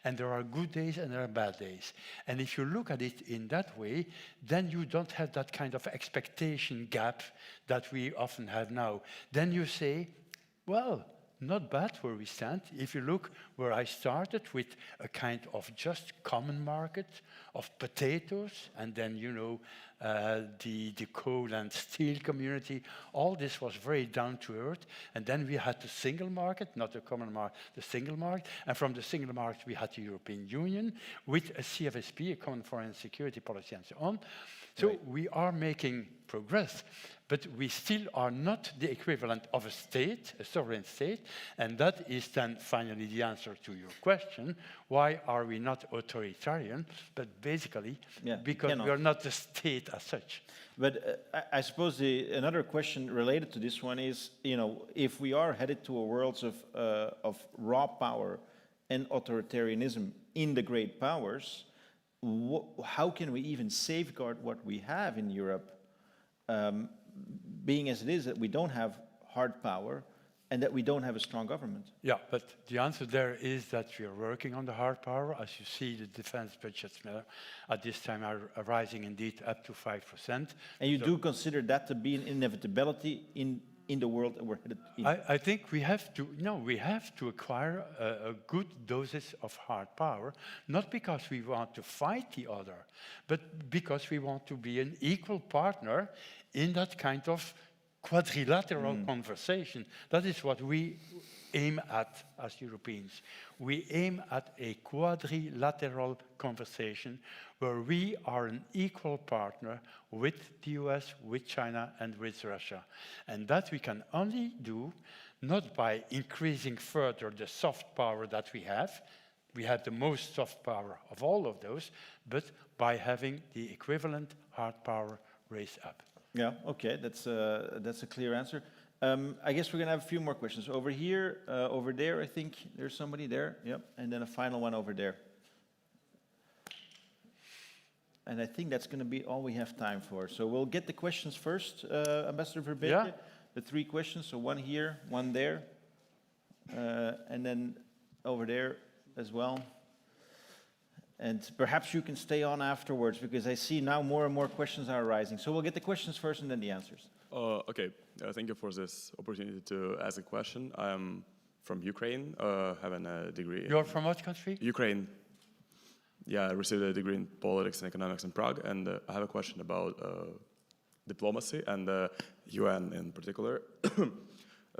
And there are good days and there are bad days. And if you look at it in that way, then you don't have that kind of expectation gap that we often have now. Then you say, well, not bad where we stand. If you look where I started with a kind of just common market of potatoes, and then, you know, the coal and steel community, all this was very down to earth. And then we had the single market, not the common market, the single market. And from the single market, we had the European Union with a CFSP, a common foreign and security policy, and so on. So we are making progress, but we still are not the equivalent of a state, a sovereign state, and that is then finally the answer to your question, why are we not authoritarian? But basically, because we are not a state as such. But I suppose another question related to this one is, you know, if we are headed to a world of raw power and authoritarianism in the great powers, how can we even safeguard what we have in Europe, being as it is that we don't have hard power and that we don't have a strong government? Yeah, but the answer there is that we are working on the hard power. As you see, the defense budgets at this time are rising indeed up to 5%. And you do consider that to be an inevitability in in the world that we're headed in? I think we have to, no, we have to acquire a good doses of hard power, not because we want to fight the other, but because we want to be an equal partner in that kind of quadrilateral conversation. That is what we aim at as Europeans. We aim at a quadrilateral conversation where we are an equal partner with the US, with China, and with Russia. And that we can only do not by increasing further the soft power that we have the most soft power of all of those, but by having the equivalent hard power raised up. Yeah, okay, that's a clear answer. I guess we're going to have a few more questions. Over here, over there, I think there's somebody there. Yep, and then a final one over there. And I think that's going to be all we have time for. So we'll get the questions first, Ambassador Verbeke. Yeah. The 3 questions, so one here, one there, and then over there as well. And perhaps you can stay on afterwards, because I see now more and more questions are arising. So we'll get the questions first and then the answers. Okay, thank you for this opportunity to ask a question. I'm from Ukraine, having a degree. You're from what country? Ukraine. Yeah, I received a degree in politics and economics in Prague, and I have a question about diplomacy and UN in particular.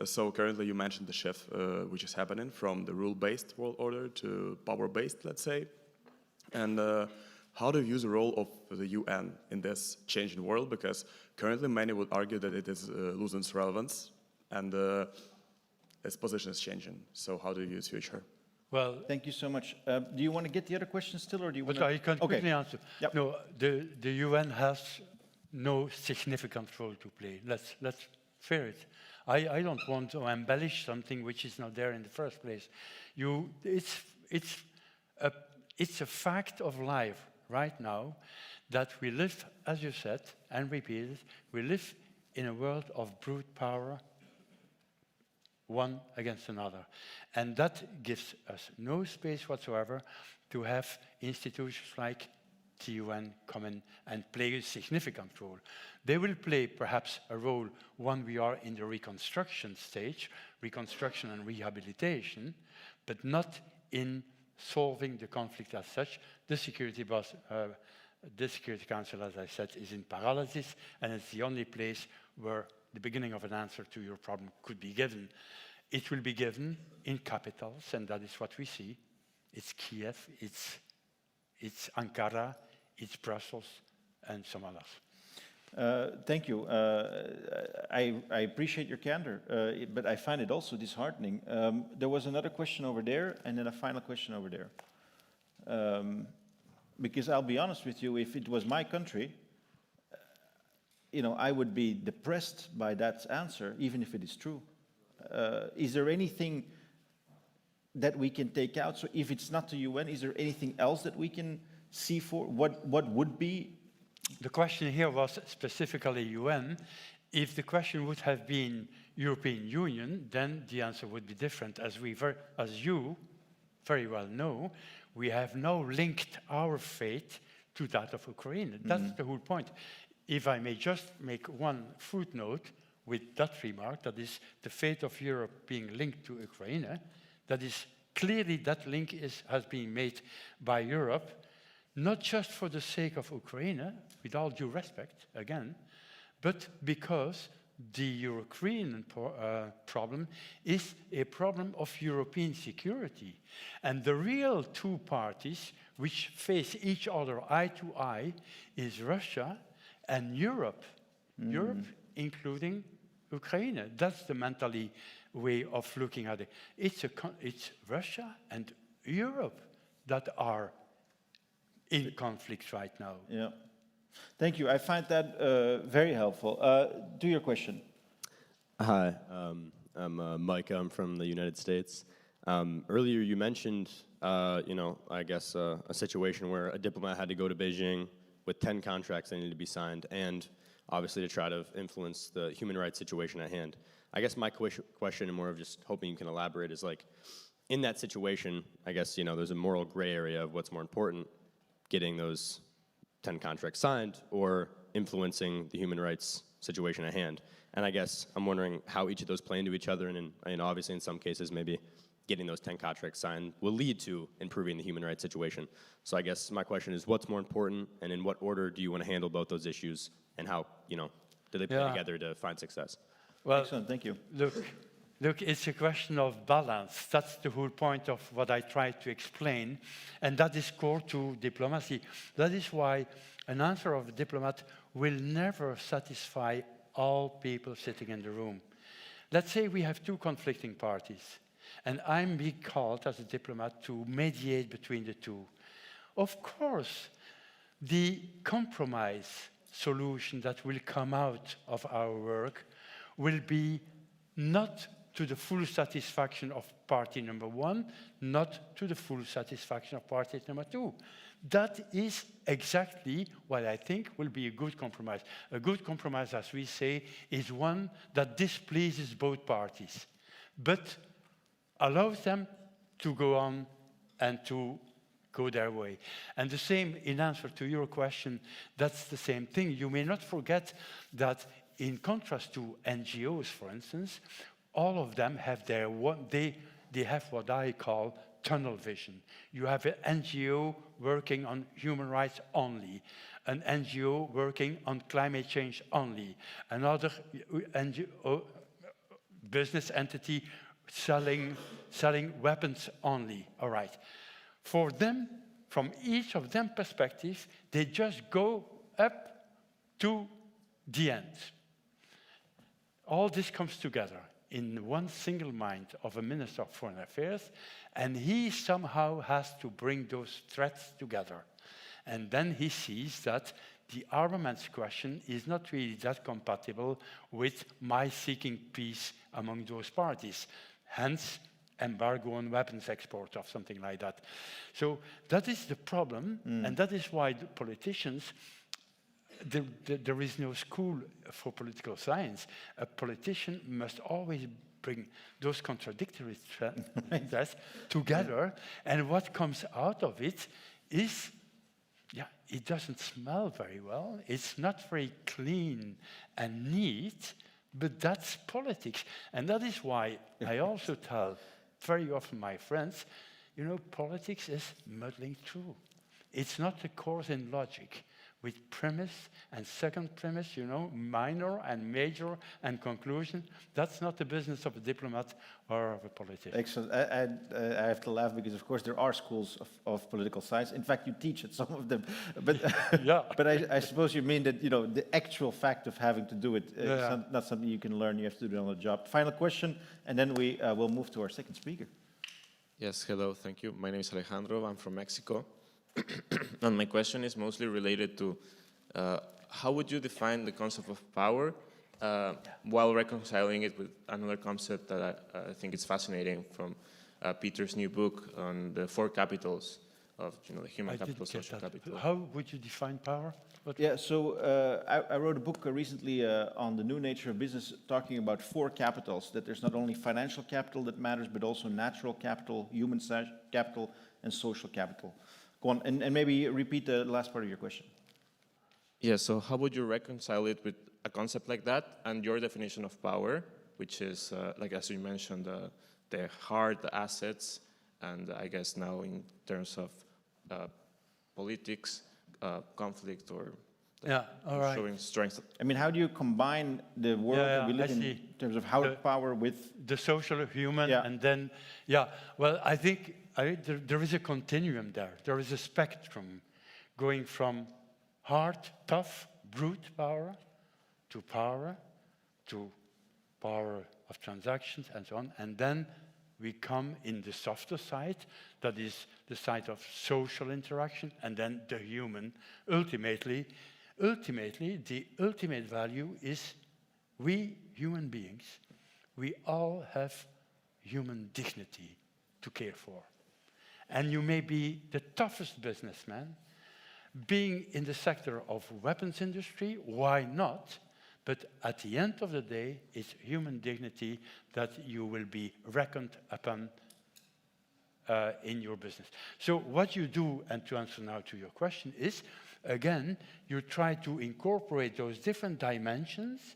So currently you mentioned the shift which is happening from the rule-based world order to power-based, let's say. And how do you use the role of the UN in this changing world? Because currently many would argue that it is losing its relevance and its position is changing. So how do you use future? Well, thank you so much. Do you want to get the other questions still, or do you want to? But I can quickly answer. Yep. No, the UN has no significant role to play. Let's fair it. I don't want to embellish something which is not there in the first place. It's a fact of life right now that we live, as you said, and repeated, we live in a world of brute power, one against another. And that gives us no space whatsoever to have institutions like the UN come in and play a significant role. They will play perhaps a role when we are in the reconstruction stage, reconstruction and rehabilitation, but not in solving the conflict as such. The Security Council, as I said, is in paralysis, and it's the only place where the beginning of an answer to your problem could be given. It will be given in capitals, and that is what we see. It's Kiev, it's Ankara, it's Brussels, and some others. Thank you. I appreciate your candor, but I find it also disheartening. There was another question over there, and then a final question over there. Because I'll be honest with you, if it was my country, I would be depressed by that answer, even if it is true. Is there anything that we can take out? So if it's not the UN, is there anything else that we can see for what would be? The question here was specifically UN. If the question would have been European Union, then the answer would be different. As you very well know, we have now linked our fate to that of Ukraine. That's the whole point. If I may just make one footnote with that remark, that is the fate of Europe being linked to Ukraine, that is clearly that link has been made by Europe, not just for the sake of Ukraine, with all due respect, again, but because the Ukrainian problem is a problem of European security. And the real two parties which face each other eye to eye is Russia and Europe. Europe, including Ukraine. That's the mentally way of looking at it. It's Russia and Europe that are in conflict right now. Yeah. Thank you. I find that very helpful. To your question. Hi, I'm Mike. I'm from the United States. Earlier you mentioned, I guess a situation where a diplomat had to go to Beijing with 10 contracts that needed to be signed, and obviously to try to influence the human rights situation at hand. I guess my question, and more of just hoping you can elaborate, is like, in that situation, I guess, there's a moral gray area of what's more important, getting those 10 contracts signed or influencing the human rights situation at hand. And I guess I'm wondering how each of those play into each other, and obviously in some cases maybe getting those 10 contracts signed will lead to improving the human rights situation. So I guess my question is, what's more important, and in what order do you want to handle both those issues, and how, do they play together to find success? Well, Excellent, thank you. Look, it's a question of balance. That's the whole point of what I tried to explain, and that is core to diplomacy. That is why an answer of a diplomat will never satisfy all people sitting in the room. Let's say we have two conflicting parties, and I'm being called as a diplomat to mediate between the two. Of course, the compromise solution that will come out of our work will be not to the full satisfaction of party number one, not to the full satisfaction of party number two. That is exactly what I think will be a good compromise. A good compromise, as we say, is one that displeases both parties, but allows them to go on and to go their way. And the same, in answer to your question, that's the same thing. You may not forget that in contrast to NGOs, for instance, all of them have they have what I call tunnel vision. You have an NGO working on human rights only, an NGO working on climate change only, another NGO business entity selling weapons only. All right. For them, from each of them perspective, they just go up to the end. All this comes together in one single mind of a Minister of Foreign Affairs, and he somehow has to bring those threads together. And then he sees that the armaments question is not really that compatible with my seeking peace among those parties. Hence, embargo on weapons export or something like that. So that is the problem, and that is why the politicians, there is no school for political science. A politician must always bring those contradictory threads together, and what comes out of it is, it doesn't smell very well, it's not very clean and neat, but that's politics. And that is why I also tell very often my friends, politics is muddling through. It's not a course in logic with premise and second premise, minor and major and conclusion. That's not the business of a diplomat or of a politician. Excellent. I have to laugh because, of course, there are schools of political science. In fact, you teach at some of them. But Yeah. but I suppose you mean that the actual fact of having to do it is not something you can learn. You have to do it on the job. Final question, and then we will move to our second speaker. Yes, hello, thank you. My name is Alejandro, I'm from Mexico. And my question is mostly related to how would you define the concept of power while reconciling it with another concept that I think is fascinating from Peter's new book on the 4 capitals of the human capital, social capital. How would you define power? Yeah, so I wrote a book recently on the new nature of business, talking about 4 capitals, that there's not only financial capital that matters, but also natural capital, human capital, and social capital. Go on, and maybe repeat the last part of your question. Yeah, so how would you reconcile it with a concept like that and your definition of power, which is, like as you mentioned, the hard assets, and I guess now in terms of politics, conflict, or all right. showing strength. I mean, how do you combine the world that we live in terms of how power with the social, human, and then, well, I think there is a continuum there. There is a spectrum going from hard, tough, brute power to power of transactions and so on. And then we come in the softer side, that is the side of social interaction, and then the human. Ultimately, the ultimate value is we human beings, we all have human dignity to care for. And you may be the toughest businessman, being in the sector of weapons industry, why not? But at the end of the day, it's human dignity that you will be reckoned upon in your business. So what you do, and to answer now to your question, is again, you try to incorporate those different dimensions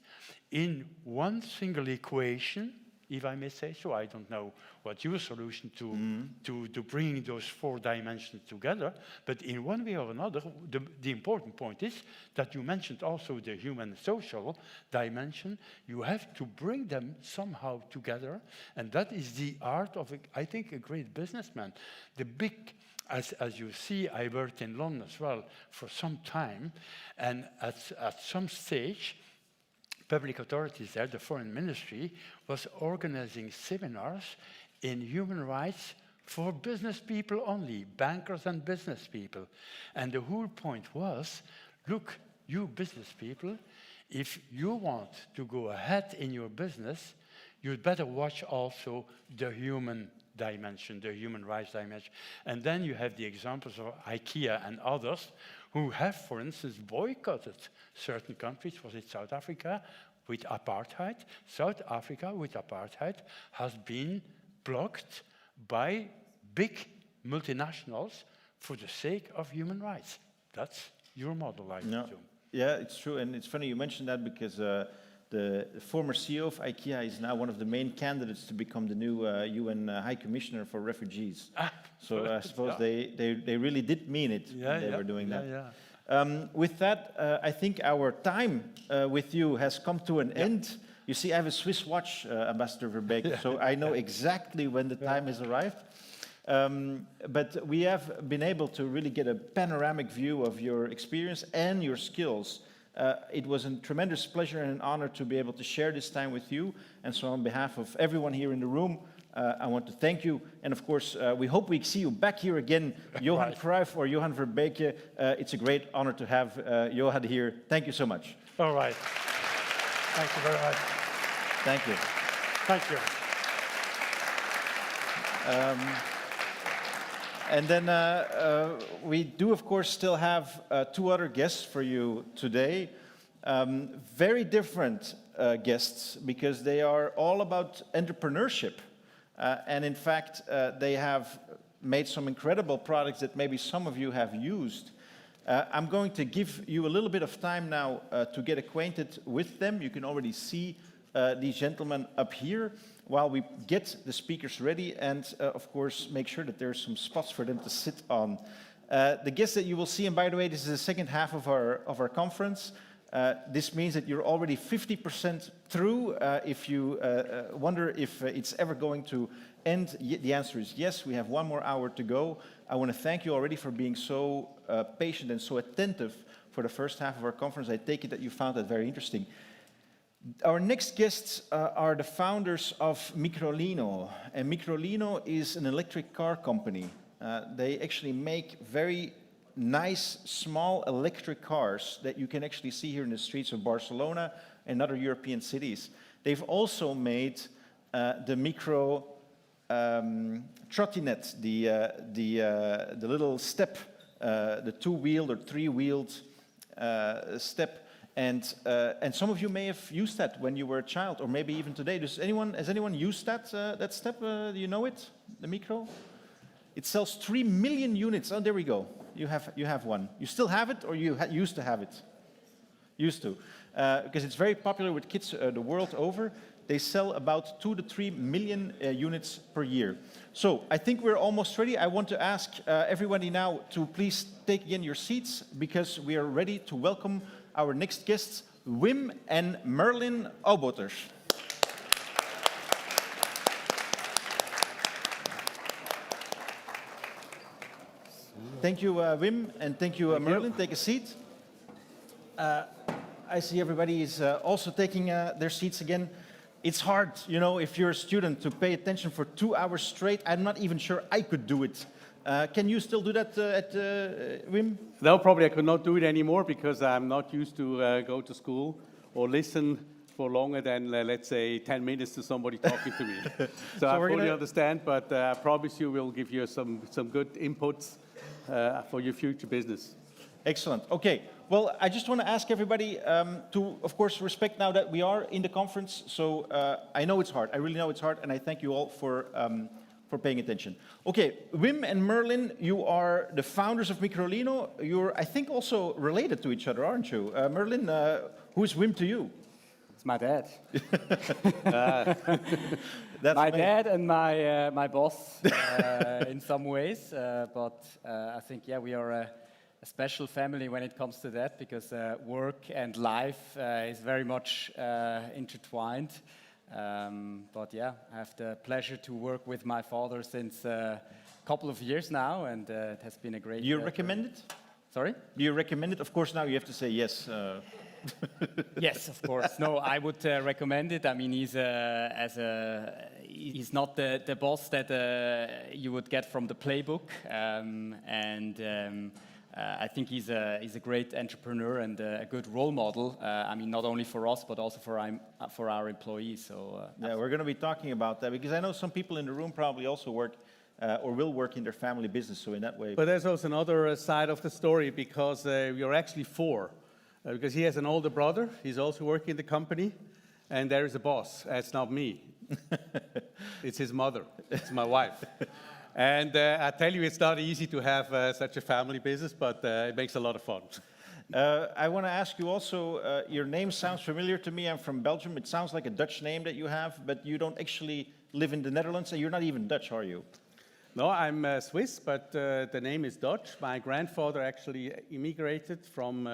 in one single equation, if I may say so. I don't know what your solution to bring those 4 dimensions together, but in one way or another, the important point is that you mentioned also the human social dimension. You have to bring them somehow together, and that is the art of, I think, a great businessman. The big, as you see, I worked in London as well for some time, and at some stage, public authorities there, the foreign ministry, was organizing seminars in human rights for business people only, bankers and business people. And the whole point was, look, you business people, if you want to go ahead in your business, you'd better watch also the human dimension, the human rights dimension. And then you have the examples of IKEA and others who have, for instance, boycotted certain countries. Was it South Africa with apartheid? South Africa with apartheid has been blocked by big multinationals for the sake of human rights. That's your model, I presume. Yeah, it's true, and it's funny you mentioned that because the former CEO of IKEA is now one of the main candidates to become the new UN High Commissioner for Refugees. So I suppose they really did mean it when they were doing that. With that, I think our time with you has come to an end. You see, I have a Swiss watch, Ambassador Verbeke, so I know exactly when the time has arrived. But we have been able to really get a panoramic view of your experience and your skills. It was a tremendous pleasure and an honor to be able to share this time with you. And so on behalf of everyone here in the room, I want to thank you. And of course, we hope we see you back here again, Johan Cruyff or Johan Verbeke. It's a great honor to have Johan here. Thank you so much. All right. Thank you very much. Thank you. Thank you. And then we do, of course, still have 2 other guests for you today. Very different guests because they are all about entrepreneurship. And in fact, they have made some incredible products that maybe some of you have used. I'm going to give you a little bit of time now to get acquainted with them. You can already see these gentlemen up here while we get the speakers ready and, of course, make sure that there's some spots for them to sit on. The guests that you will see, and by the way, this is the second half of our conference. This means that you're already 50% through. If you wonder if it's ever going to end, the answer is yes. We have 1 more hour to go. I want to thank you already for being so patient and so attentive for the first half of our conference. I take it that you found that very interesting. Our next guests are the founders of Microlino. And Microlino is an electric car company. They actually make very nice, small electric cars that you can actually see here in the streets of Barcelona and other European cities. They've also made the micro trottinette, the little step, the 2-wheeled or 3-wheeled step. And some of you may have used that when you were a child, or maybe even today. Has anyone used that step? Do you know it? The micro? It sells 3 million units. Oh, there we go. You have one. You still have it, or you used to have it? Used to, because it's very popular with kids the world over. They sell about 2 to 3 million units per year. So I think we're almost ready. I want to ask everybody now to please take again your seats, because we are ready to welcome our next guests, Wim and Merlin Ouboter. Thank you, Wim, and thank you, Merlin. Take a seat. I see everybody is also taking their seats again. It's hard, you know, if you're a student, to pay attention for 2 hours straight. I'm not even sure I could do it. Can you still do that, Wim? No, probably I could not do it anymore because I'm not used to go to school or listen for longer than, let's say, 10 minutes to somebody talking to me. So I fully understand, but I promise you we'll give you some good inputs for your future business. Excellent. Okay. Well, I just want to ask everybody to, of course, respect now that we are in the conference. So I know it's hard. I really know it's hard, and I thank you all for for paying attention. Okay, Wim and Merlin, you are the founders of Microlino. You're, I think, also related to each other, aren't you? Merlin, who is Wim to you? It's my dad. That's My amazing. dad and my boss in some ways, but I think, yeah, we are a special family when it comes to that because work and life is very much intertwined. But yeah, I have the pleasure to work with my father since a couple of years now, and it has been a great. Do you recommend it? Sorry? Do you recommend it? Of course, now you have to say yes. Yes, of course. No, I would recommend it. I mean, he's not the boss that you would get from the playbook, I think he's a great entrepreneur and a good role model. I mean, not only for us, but also for our employees. So Yeah, we're going to be talking about that because I know some people in the room probably also work or will work in their family business. So in that way, But there's also another side of the story because you're actually four. Because he has an older brother, he's also working in the company, and there is a boss. It's not me. It's his mother. It's my wife. And I tell you, it's not easy to have such a family business, but it makes a lot of fun. I want to ask you also, your name sounds familiar to me. I'm from Belgium. It sounds like a Dutch name that you have, but you don't actually live in the Netherlands, and you're not even Dutch, are you? No, I'm Swiss, but the name is Dutch. My grandfather actually immigrated from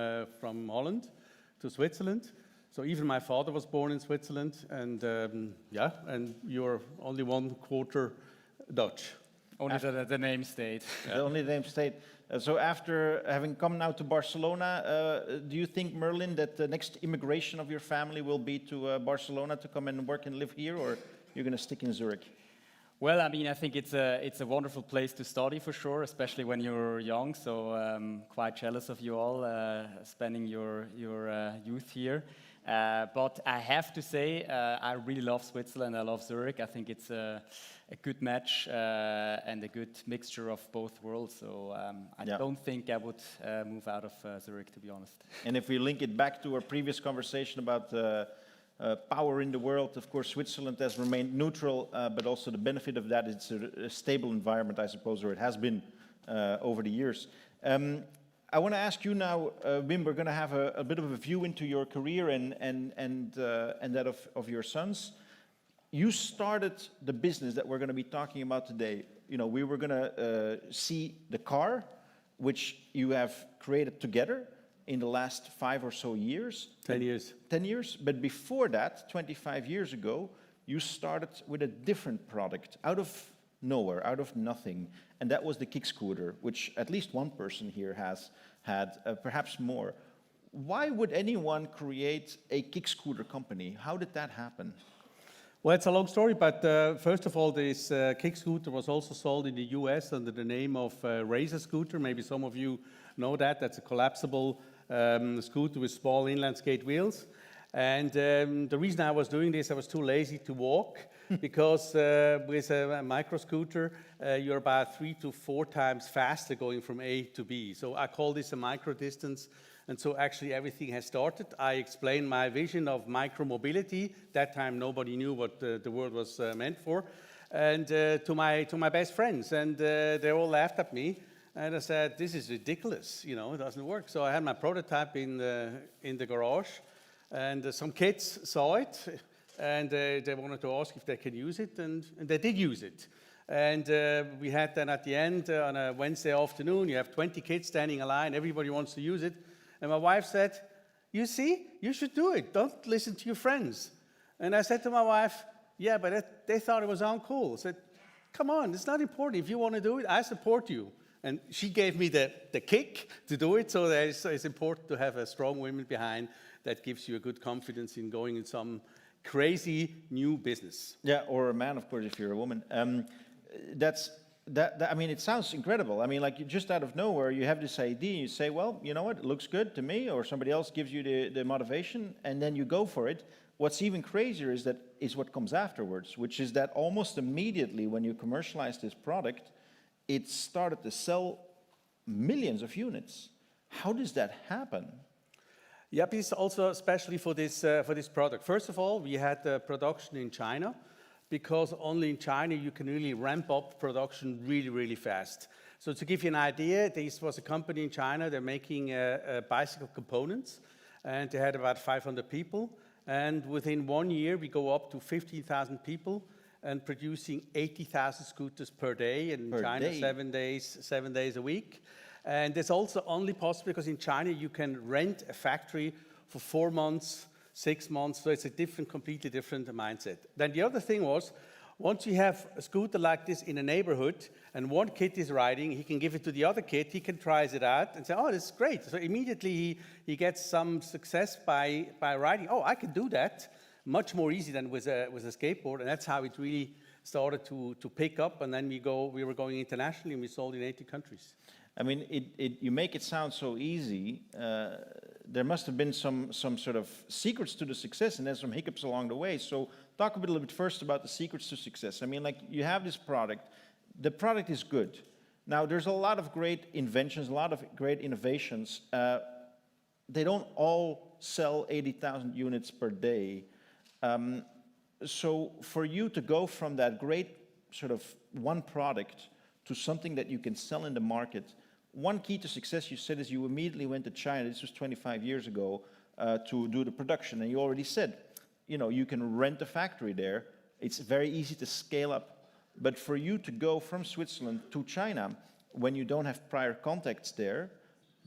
Holland to Switzerland. So even my father was born in Switzerland, and yeah, and you're only 1/4 Dutch. only the name stayed. The only name stayed. So after having come now to Barcelona, do you think, Merlin, that the next immigration of your family will be to Barcelona to come and work and live here, or you're going to stick in Zurich? Well, I mean, I think it's a wonderful place to study for sure, especially when you're young. So quite jealous of you all spending your youth here. But I have to say, I really love Switzerland. I love Zurich. I think it's a good match and a good mixture of both worlds. So I don't think I would move out of Zurich, to be honest. And if we link it back to our previous conversation about power in the world, of course, Switzerland has remained neutral, but also the benefit of that is a stable environment, I suppose, or it has been over the years. I want to ask you now, Wim, we're going to have a bit of a view into your career and that of your sons. You started the business that we're going to be talking about today. You know, we were going to see the car, which you have created together in the last 5 or so years. 10 years. 10 years. But before that, 25 years ago, you started with a different product out of nowhere, out of nothing. And that was the kick scooter, which at least one person here has had, perhaps more. Why would anyone create a kick scooter company? How did that happen? Well, it's a long story, but first of all, this kick scooter was also sold in the US under the name of Razor Scooter. Maybe some of you know that. That's a collapsible scooter with small inline skate wheels. And the reason I was doing this, I was too lazy to walk because with a micro scooter, you're about 3 to 4 times faster going from A to B. So I call this a micro distance. And so actually everything has started. I explained my vision of micro mobility. That time nobody knew what the word was meant for. And to my best friends. And they all laughed at me. And I said, this is ridiculous, you know, it doesn't work. So I had my prototype in the garage. And some kids saw it. And they wanted to ask if they can use it. And they did use it. And we had then at the end, on a Wednesday afternoon, you have 20 kids standing in line. Everybody wants to use it. And my wife said, you see, you should do it. Don't listen to your friends. And I said to my wife, yeah, but they thought it was uncool. I said, come on, it's not important. If you want to do it, I support you. And she gave me the kick to do it. So it's important to have a strong woman behind that gives you a good confidence in going in some crazy new business. Yeah, or a man, of course, if you're a woman. I mean, it sounds incredible. I mean, like just out of nowhere, you have this idea, you say, well, you know what, it looks good to me, or somebody else gives you the motivation, and then you go for it. What's even crazier is what comes afterwards, which is that almost immediately when you commercialize this product, it started to sell millions of units. How does that happen? Yep, it's also especially for this product. First of all, we had production in China. because only in China you can really ramp up production really, really fast. So to give you an idea, this was a company in China, they're making bicycle components, and they had about 500 people. And within 1 year, we go up to 15,000 people and producing 80,000 scooters per day. And in China, 7 days a week. And it's also only possible because in China, you can rent a factory for 4 months, 6 months. So it's a completely different mindset. Then the other thing was, once you have a scooter like this in a neighborhood and one kid is riding, he can give it to the other kid, he can try it out and say, oh, this is great. So immediately he gets some success by riding. Oh, I can do that. Much more easy than with a skateboard. And that's how it really started to pick up. And then we were going internationally and we sold in 80 countries. I mean, you make it sound so easy. There must have been some sort of secrets to the success and then some hiccups along the way. So talk a little bit first about the secrets to success. I mean, like you have this product. The product is good. Now, there's a lot of great inventions, a lot of great innovations. They don't all sell 80,000 units per day. So for you to go from that great sort of one product to something that you can sell in the market, one key to success, you said, is you immediately went to China, this was 25 years ago, to do the production. And you already said, you know, you can rent a factory there. It's very easy to scale up. But for you to go from Switzerland to China, when you don't have prior contacts there,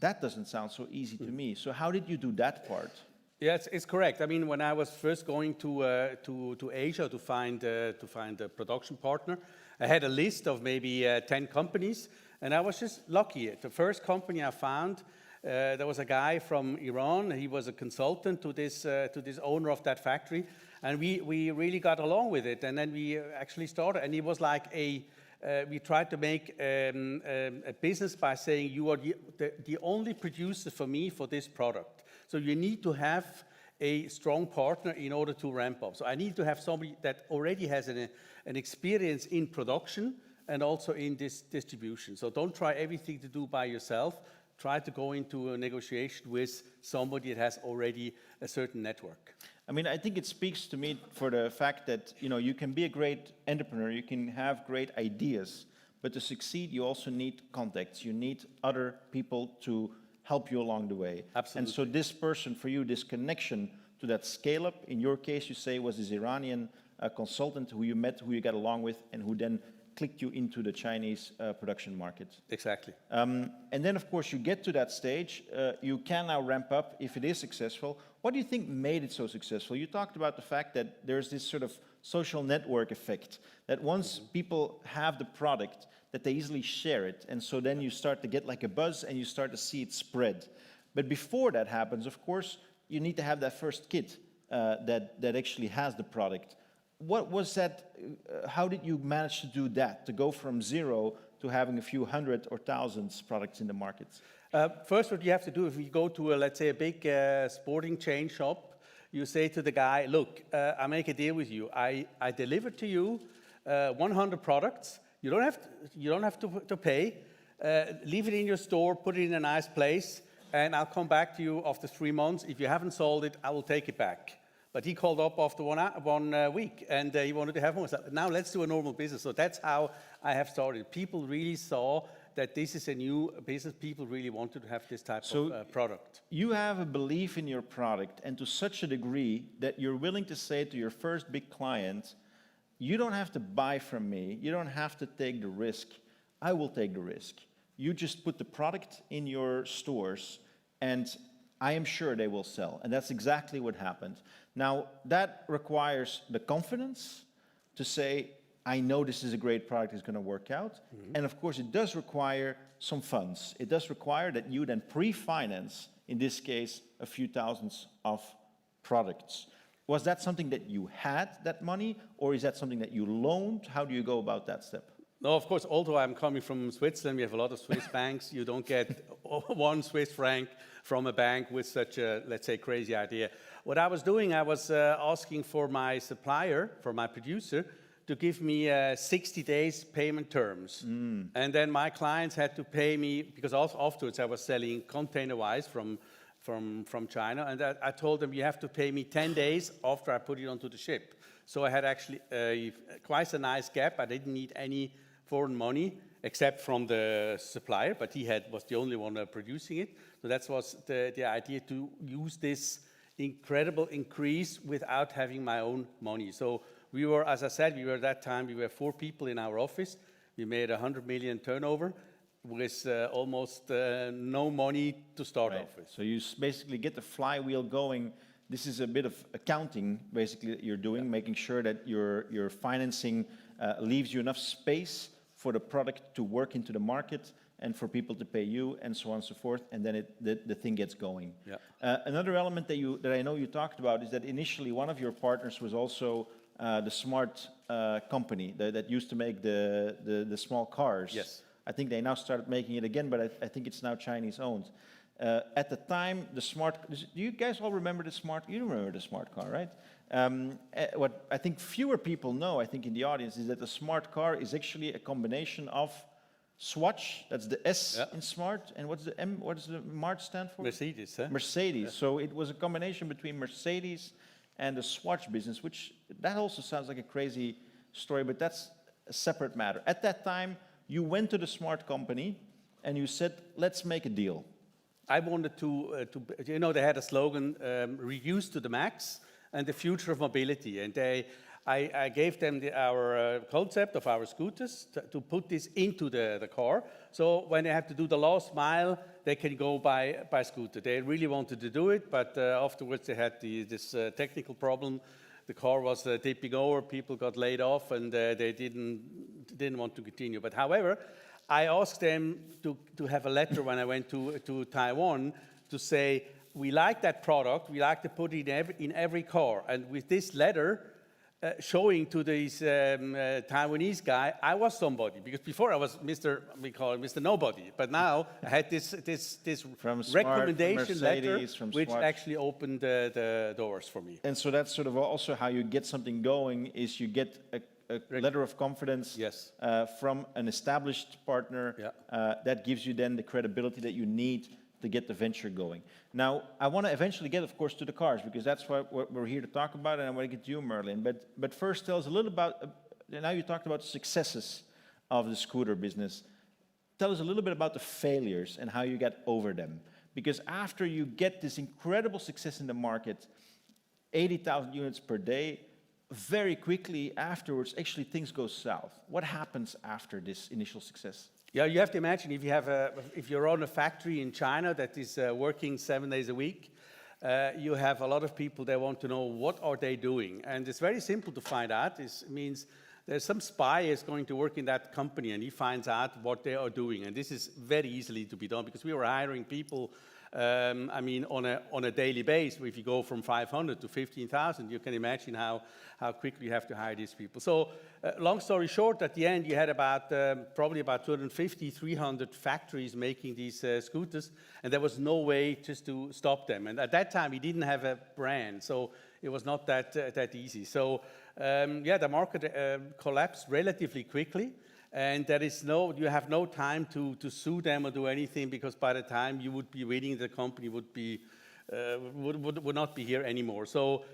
that doesn't sound so easy to me. So how did you do that part? Yes, it's correct. I mean, when I was first going to Asia to find a production partner, I had a list of maybe 10 companies, and I was just lucky. The first company I found, there was a guy from Iran. He was a consultant to this owner of that factory, and we really got along with it. And then we actually started, and it was like we tried to make a business by saying, you are the only producer for me for this product. So you need to have a strong partner in order to ramp up. So I need to have somebody that already has an experience in production and also in this distribution. So don't try everything to do by yourself. Try to go into a negotiation with somebody that has already a certain network. I mean, I think it speaks to me for the fact that, you know, you can be a great entrepreneur, you can have great ideas, but to succeed, you also need contacts. You need other people to help you along the way. Absolutely. And so this person, for you, this connection to that scale-up, in your case, you say, was this Iranian consultant who you met, who you got along with, and who then clicked you into the Chinese production market. Exactly. And then, of course, you get to that stage. You can now ramp up if it is successful. What do you think made it so successful? You talked about the fact that there's this sort of social network effect, that once people have the product, that they easily share it. And so then you start to get like a buzz and you start to see it spread. But before that happens, of course, you need to have that first kit that actually has the product. What was that? How did you manage to do that, to go from zero to having a few hundred or thousands products in the market? First, what you have to do, if you go to, let's say, a big sporting chain shop, you say to the guy, look, I make a deal with you. I deliver to you 100 products. You don't have to pay. Leave it in your store, put it in a nice place, and I'll come back to you after 3 months. If you haven't sold it, I will take it back. But he called up after one week, and he wanted to have more. Now let's do a normal business. So that's how I have started. People really saw that this is a new business. People really wanted to have this type of product. You have a belief in your product, and to such a degree that you're willing to say to your first big client, you don't have to buy from me. You don't have to take the risk. I will take the risk. You just put the product in your stores, and I am sure they will sell. And that's exactly what happened. Now, that requires the confidence to say, I know this is a great product, it's going to work out. Mm-hmm. And of course, it does require some funds. It does require that you then pre-finance, in this case, a few thousands of products. Was that something that you had, that money, or is that something that you loaned? How do you go about that step? No, of course, although I'm coming from Switzerland, we have a lot of Swiss banks. You don't get 1 Swiss franc from a bank with such a, let's say, crazy idea. What I was doing, I was asking for my supplier, for my producer, to give me 60 days payment terms. Mm. And then my clients had to pay me, because afterwards I was selling container-wise from China, and I told them, you have to pay me 10 days after I put it onto the ship. So I had actually quite a nice gap. I didn't need any foreign money except from the supplier, but was the only one producing it. So that was the idea, to use this incredible increase without having my own money. So we were, as I said, at that time, we were 4 people in our office. We made 100 million turnover with almost no money to start off with. So you basically get the flywheel going. This is a bit of accounting, basically, that you're doing, making sure that your financing leaves you enough space for the product to work into the market and for people to pay you, and so on and so forth, and then the thing gets going. Yeah. Another element that I know you talked about is that initially one of your partners was also the smart company that used to make the small cars. Yes. I think they now started making it again, but I think it's now Chinese owned. At the time, do you guys all remember the smart? You remember the smart car, right? What I think fewer people know, I think in the audience, is that the smart car is actually a combination of Swatch, that's the S in smart, and what's the M? What does the Mart stand for? Mercedes, huh? Mercedes. Yeah. So it was a combination between Mercedes and the Swatch business, which that also sounds like a crazy story, but that's a separate matter. At that time, you went to the smart company and you said, let's make a deal. I wanted to they had a slogan, reduce to the max and the future of mobility. And I gave them our concept of our scooters to put this into the car. So when they have to do the last mile, they can go by scooter. They really wanted to do it, but afterwards they had this technical problem. The car was tipping over, people got laid off, and they didn't want to continue. But however, I asked them to have a letter when I went to Taiwan to say, we like that product, we like to put it in every car. And with this letter, showing to this Taiwanese guy, I was somebody. Because before I was we call it Mr. Nobody. But now I had this recommendation letter, which actually opened the doors for me. And so that's sort of also how you get something going, is you get a letter of confidence from an established partner that gives you then the credibility that you need to get the venture going. Now, I want to eventually get, of course, to the cars, because that's what we're here to talk about, and I want to get to you, Merlin. But first, tell us a little about, now you talked about successes of the scooter business. Tell us a little bit about the failures and how you got over them. Because after you get this incredible success in the market, 80,000 units per day, very quickly afterwards, actually things go south. What happens after this initial success? Yeah, you have to imagine if you run a factory in China that is working 7 days a week, you have a lot of people that want to know what are they doing, and it's very simple to find out. It means there's some spy is going to work in that company, and he finds out what they are doing, and this is very easily to be done because we were hiring people. On a daily basis. If you go from 500 to 15,000, you can imagine how quickly you have to hire these people. So, long story short, at the end, you had probably about 250, 300 factories making these scooters, and there was no way just to stop them. And at that time, we didn't have a brand, so it was not that easy. So, the market collapsed relatively quickly. And you have no time to sue them or do anything, because by the time you would be winning, the company would not be here anymore. So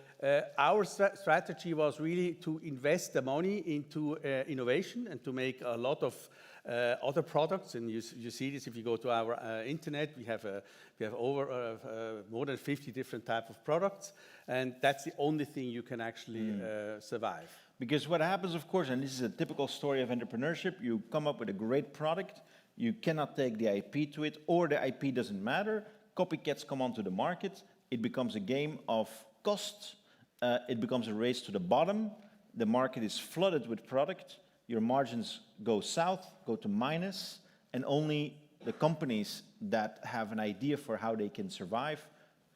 our strategy was really to invest the money into innovation and to make a lot of other products. And you see this if you go to our internet. We have over more than 50 different types of products, and that's the only thing you can actually survive. Because what happens, of course, and this is a typical story of entrepreneurship, you come up with a great product, you cannot take the IP to it, or the IP doesn't matter, copycats come onto the market, it becomes a game of cost, it becomes a race to the bottom, the market is flooded with product, your margins go south, go to minus, and only the companies that have an idea for how they can survive,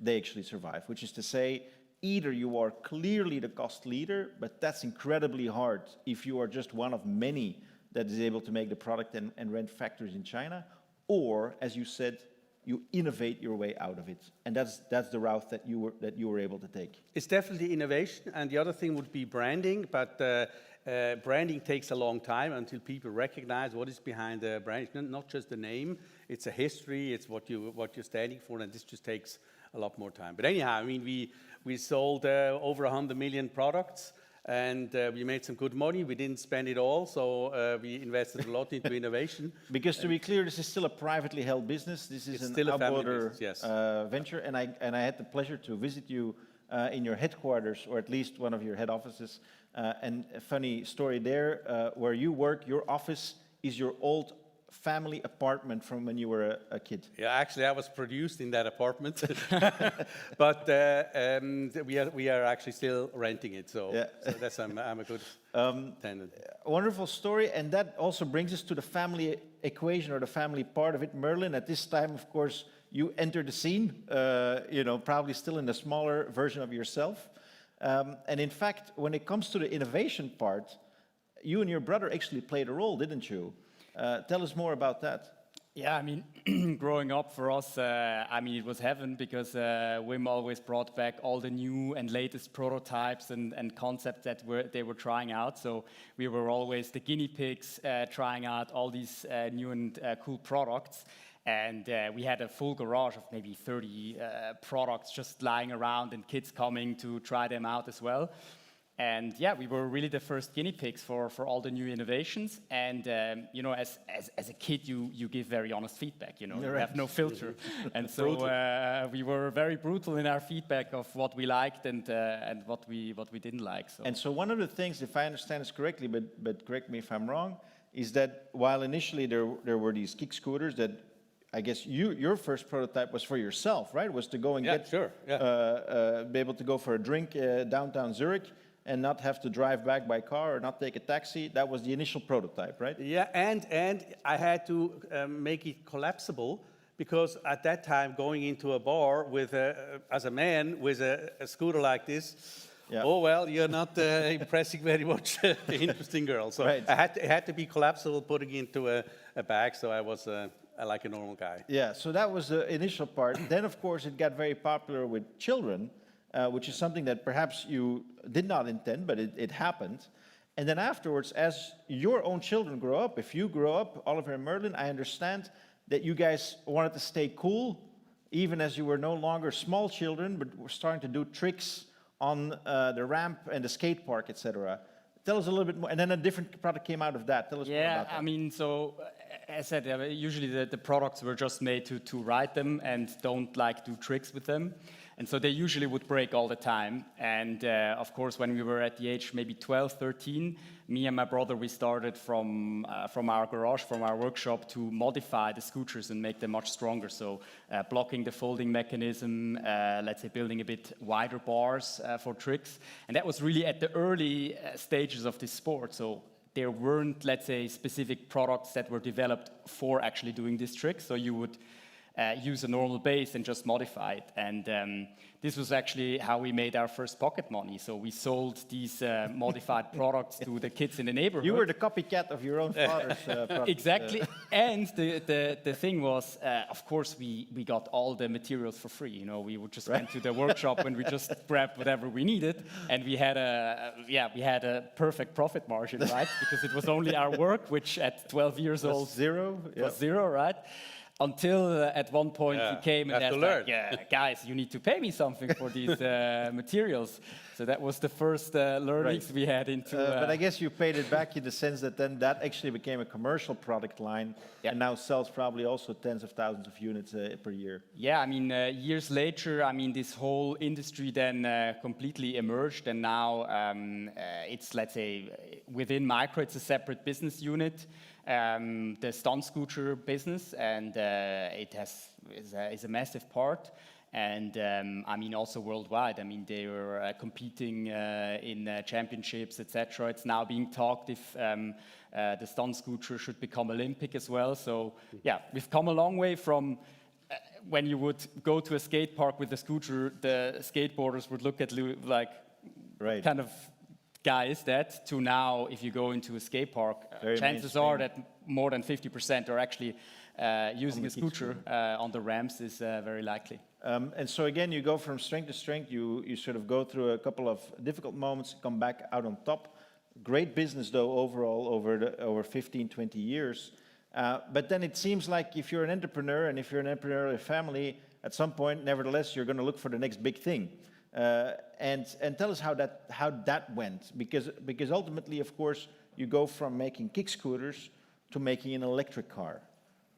they actually survive, which is to say, either you are clearly the cost leader, but that's incredibly hard if you are just one of many that is able to make the product and rent factories in China, or, as you said, you innovate your way out of it. And that's the route that you were able to take. It's definitely innovation, and the other thing would be branding, but branding takes a long time until people recognize what is behind the brand. It's not just the name, it's a history, it's what you're standing for, and this just takes a lot more time. But anyhow, I mean, we sold over 100 million products, And we made some good money. We didn't spend it all, so we invested a lot into innovation. Because to be clear, this is still a privately held business. This is It's an still a family Ouboter business, yes. venture, and I had the pleasure to visit you in your headquarters, or at least one of your head offices. And a funny story there, where you work, your office is your old family apartment from when you were a kid. Yeah, actually, I was produced in that apartment, but we are actually still renting it. So, Yeah. so that's I'm a good tenant. A wonderful story, and that also brings us to the family equation, or the family part of it. Merlin, at this time, of course, you enter the scene, probably still in the smaller version of yourself. And in fact, when it comes to the innovation part, you and your brother actually played a role, didn't you? Tell us more about that. Yeah, I mean, growing up for us, it was heaven, because Wim always brought back all the new and latest prototypes and concepts that they were trying out. So we were always the guinea pigs trying out all these new and cool products. And we had a full garage of maybe 30 products just lying around, and kids coming to try them out as well. And yeah, we were really the first guinea pigs for all the new innovations. And as a kid, you give very honest feedback. You have no filter. And so we were very brutal in our feedback of what we liked and what we didn't like. So. And so one of the things, if I understand this correctly, but correct me if I'm wrong, is that while initially there were these kick scooters that, I guess your first prototype was for yourself, right? Was to go and be able to go for a drink downtown Zurich and not have to drive back by car or not take a taxi. That was the initial prototype, right? Yeah, and I had to make it collapsible, because at that time, going into a bar with as a man with a scooter like this, yeah. Oh well, you're not impressing very much the interesting girl. So right. it had to be collapsible, putting into a bag. So I was like a normal guy. Yeah. So that was the initial part. Then, of course, it got very popular with children, which is something that perhaps you did not intend, but it happened. And then afterwards, as your own children grow up, if you grow up, Oliver and Merlin, I understand that you guys wanted to stay cool, even as you were no longer small children, but were starting to do tricks on the ramp and the skate park, etc. Tell us a little bit more. And then a different product came out of that. Tell us more about that. Yeah, I mean, so as I said, usually the products were just made to ride them and don't do tricks with them. And so they usually would break all the time. And of course, when we were at the age maybe 12, 13, me and my brother, we started from our garage, from our workshop, to modify the scooters and make them much stronger. So blocking the folding mechanism, let's say building a bit wider bars for tricks. And that was really at the early stages of this sport. So there weren't, let's say, specific products that were developed for actually doing this trick. So you would use a normal base and just modify it. And this was actually how we made our first pocket money. So we sold these modified products to the kids in the neighborhood. You were the copycat of your own father's product. Exactly. And the thing was, of course, we got all the materials for free. We would just went to the workshop and we just grabbed whatever we needed. And we had a perfect profit margin, right? Because it was only our work, which at 12 years old was zero, right? Until at one point he came and asked, guys, you need to pay me something for these materials. So that was the first learnings we had into... but I guess you paid it back in the sense that then that actually became a commercial product line and now sells probably also tens of thousands of units per year. Yeah, I mean, years later, this whole industry then completely emerged, and now it's, let's say, within Micro, it's a separate business unit. The stunt scooter business, and it is a massive part. And also worldwide. They were competing in championships, etc. It's now being talked if the stunt scooter should become Olympic as well. So yeah, we've come a long way from when you would go to a skate park with a scooter, the skateboarders would look at you like kind of guys that, to now, if you go into a skate park, chances are that more than 50% are actually using a scooter on the ramps is very likely. And so again, you go from strength to strength, you sort of go through a couple of difficult moments, come back out on top. Great business though overall over 15, 20 years. But then it seems like if you're an entrepreneur and if you're an entrepreneurial family, at some point, nevertheless, you're going to look for the next big thing. And tell us how that went, because ultimately, of course, you go from making kick scooters to making an electric car.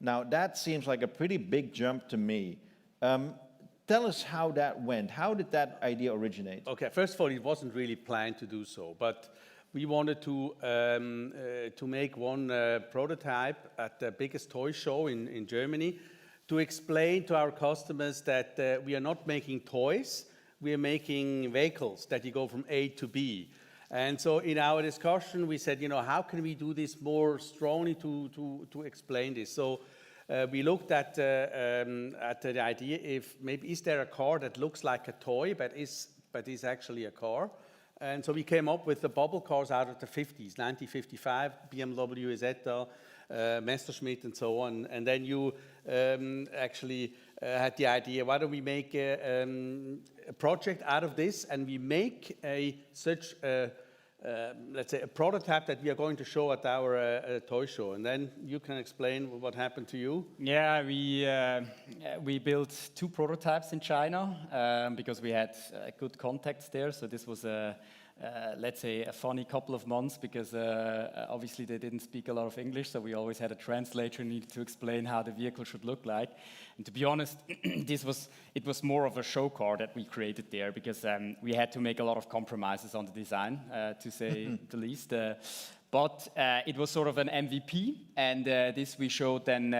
Now that seems like a pretty big jump to me. Tell us how that went. How did that idea originate? Okay, first of all, it wasn't really planned to do so, but we wanted to make one prototype at the biggest toy show in Germany to explain to our customers that we are not making toys, we are making vehicles that you go from A to B. And so in our discussion, we said, how can we do this more strongly to explain this? So we looked at the idea if maybe is there a car that looks like a toy but is actually a car. And so we came up with the bubble cars out of the 50s, 1955, BMW, Isetta, Messerschmitt, and so on. And then you actually had the idea, why don't we make a project out of this, and we make let's say, a prototype that we are going to show at our toy show. And then you can explain what happened to you. Yeah, we built 2 prototypes in China because we had good contacts there. So this was let's say, a funny couple of months because obviously they didn't speak a lot of English, so we always had a translator needed to explain how the vehicle should look like. And to be honest, it was more of a show car that we created there because we had to make a lot of compromises on the design, to say the least. But it was sort of an MVP, and this we showed then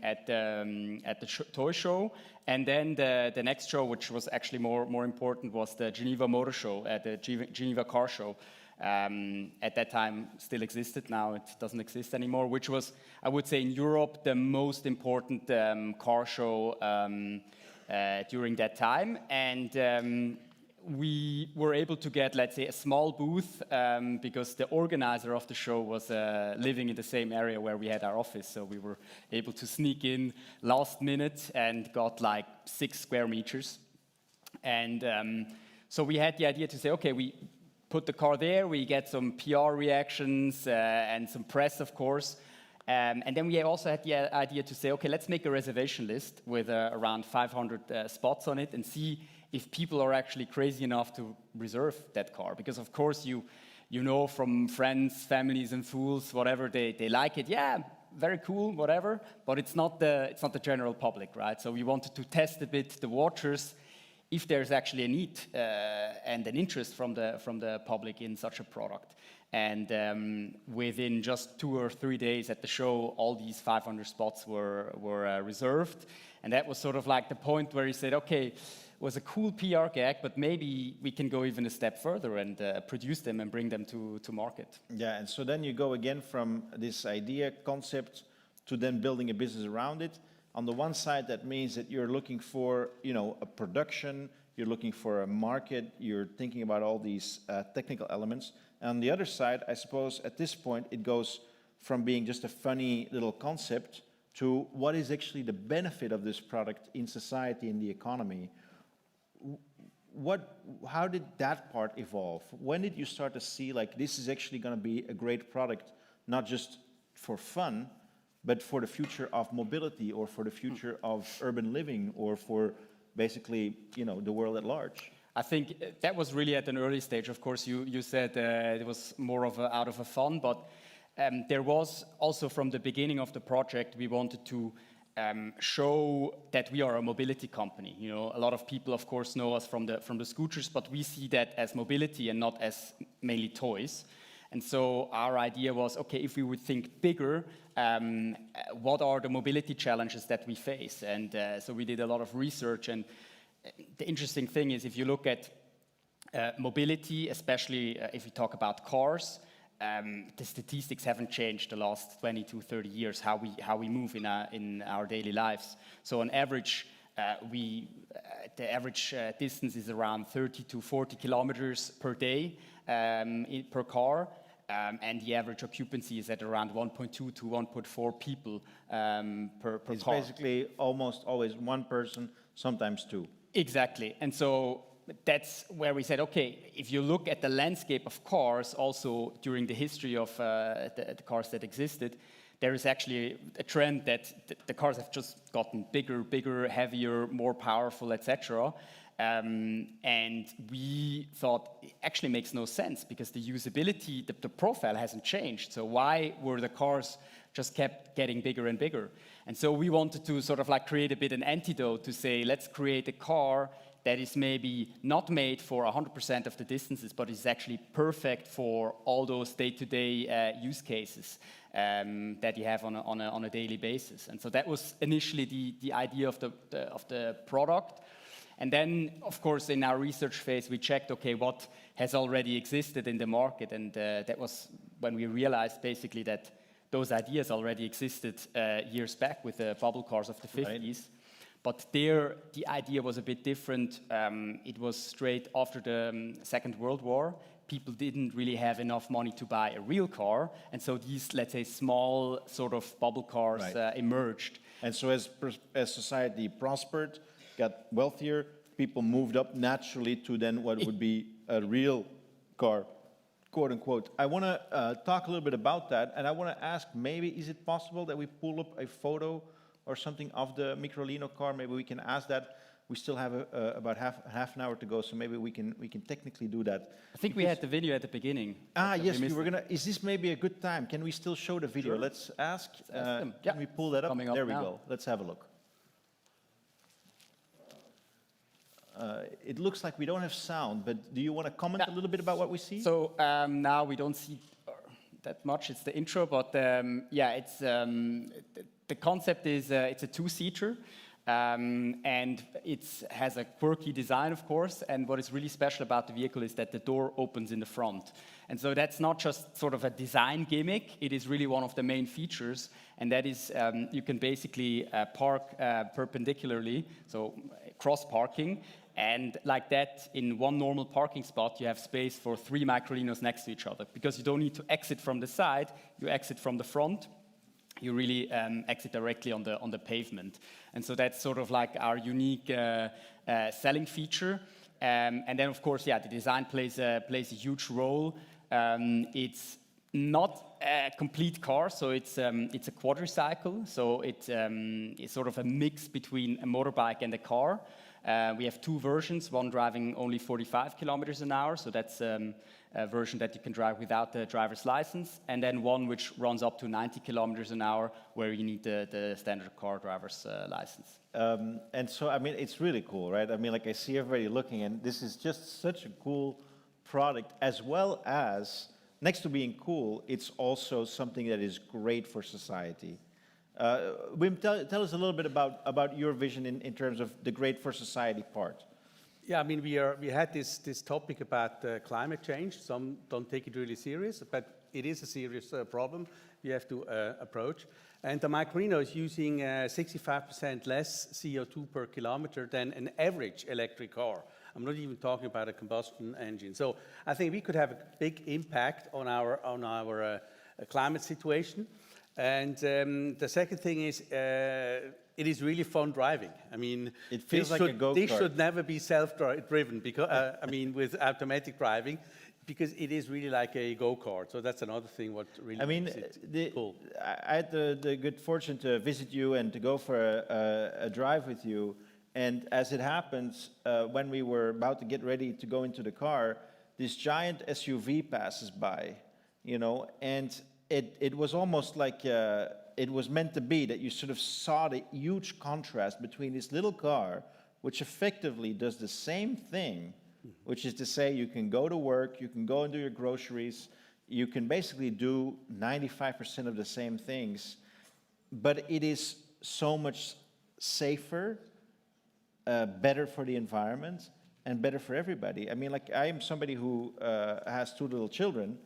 at the toy show. And then the next show, which was actually more important, was the Geneva Motor Show, the Geneva Car Show. At that time still existed, now it doesn't exist anymore, which was, I would say, in Europe, the most important car show during that time. And we were able to get, let's say, a small booth because the organizer of the show was living in the same area where we had our office. So we were able to sneak in last minute and got like 6 square meters. And so we had the idea to say, okay, we put the car there, we get some PR reactions and some press, of course. And then we also had the idea to say, okay, let's make a reservation list with around 500 spots on it and see if people are actually crazy enough to reserve that car. Because of course you know from friends, families and fools, whatever, they like it, yeah, very cool, whatever, but it's not the general public, right? So we wanted to test a bit the waters if there's actually a need and an interest from the public in such a product. And within just 2 or 3 days at the show, all these 500 spots were reserved. And that was sort of like the point where he said, okay, it was a cool PR gag, but maybe we can go even a step further and produce them and bring them to market. Yeah, and so then you go again from this idea, concept, to then building a business around it. On the one side, that means that you're looking for, a production, you're looking for a market, you're thinking about all these technical elements. And on the other side, I suppose at this point, it goes from being just a funny little concept to what is actually the benefit of this product in society, in the economy. How did that part evolve? When did you start to see like this is actually going to be a great product, not just for fun, but for the future of mobility or for the future of urban living or for basically, the world at large? I think that was really at an early stage. Of course, you said it was more of out of a fun, but there was also from the beginning of the project, we wanted to show that we are a mobility company. A lot of people, of course, know us from the scooters, but we see that as mobility and not as mainly toys. And so our idea was, okay, if we would think bigger, what are the mobility challenges that we face? And so we did a lot of research. And the interesting thing is, if you look at mobility, especially if we talk about cars, the statistics haven't changed the last 20 to 30 years, how we move in our daily lives. So on average, the average distance is around 30 to 40 kilometers per day per car, and the average occupancy is at around 1.2 to 1.4 people per it's car. Basically almost always one person, sometimes 2. Exactly. And so that's where we said, okay, if you look at the landscape of cars, also during the history of the cars that existed, there is actually a trend that the cars have just gotten bigger, heavier, more powerful, etc. And we thought it actually makes no sense because the usability, the profile hasn't changed. So why were the cars just kept getting bigger and bigger? And so we wanted to sort of like create a bit an antidote to say, let's create a car that is maybe not made for 100% of the distances, but is actually perfect for all those day-to-day use cases that you have on a daily basis. And so that was initially the idea of the product. And then, of course, in our research phase, we checked, okay, what has already existed in the market, and that was when we realized basically that those ideas already existed years back with the bubble cars of the 50s. Right. But there, the idea was a bit different. It was straight after the Second World War. People didn't really have enough money to buy a real car, and so these, let's say, small sort of bubble cars emerged. And so as society prospered, got wealthier, people moved up naturally to then what would be a real car, quote unquote. I want to talk a little bit about that, and I want to ask, maybe is it possible that we pull up a photo or something of the Microlino car? Maybe we can ask that. We still have about half an hour to go, so maybe we can technically do that. I think we had the video at the beginning. Yes, we were gonna. Is this maybe a good time? Can we still show the video? Sure. Let's ask. Can we pull that up? There we go. Let's have a look. It looks like we don't have sound, but do you want to comment a little bit about what we see? So now we don't see that much. It's the intro, but yeah, it's the concept is it's a two-seater. And it has a quirky design, of course, and what is really special about the vehicle is that the door opens in the front. And so that's not just sort of a design gimmick, it is really one of the main features, and that is you can basically park perpendicularly, so cross-parking, and like that, in one normal parking spot, you have space for 3 Microlinos next to each other, because you don't need to exit from the side, you exit from the front. You really exit directly on the pavement. And so that's sort of like our unique selling feature. And then, of course, yeah, the design plays a huge role. It's not a complete car, so it's a quadricycle. So it's sort of a mix between a motorbike and a car. We have 2 versions, one driving only 45 kilometers an hour, so that's a version that you can drive without the driver's license, and then one which runs up to 90 kilometers an hour, where you need the standard car driver's license. And so, I mean, it's really cool, right? I mean, like, I see everybody looking, and this is just such a cool product, as well as, next to being cool, it's also something that is great for society. Wim, tell us a little bit about your vision in terms of the great for society part. Yeah, I mean, we had this topic about climate change. Some don't take it really serious, but it is a serious problem we have to approach. And the Microlino is using 65% less CO2 per kilometer than an average electric car. I'm not even talking about a combustion engine. So I think we could have a big impact on our climate situation. And the second thing is, it is really fun driving. I mean, it feels like a go-kart. This should never be self-driven, because I mean, with automatic driving, because it is really like a go-kart. So that's another thing what really makes it cool. I had the good fortune to visit you and to go for a drive with you. And as it happens, when we were about to get ready to go into the car, this giant SUV passes by, you know, and it was almost like it was meant to be, that you sort of saw the huge contrast between this little car, which effectively does the same thing, which is to say you can go to work, you can go and do your groceries, you can basically do 95% of the same things, but it is so much safer, better for the environment, and better for everybody. I mean, like, I am somebody who has 2 little children.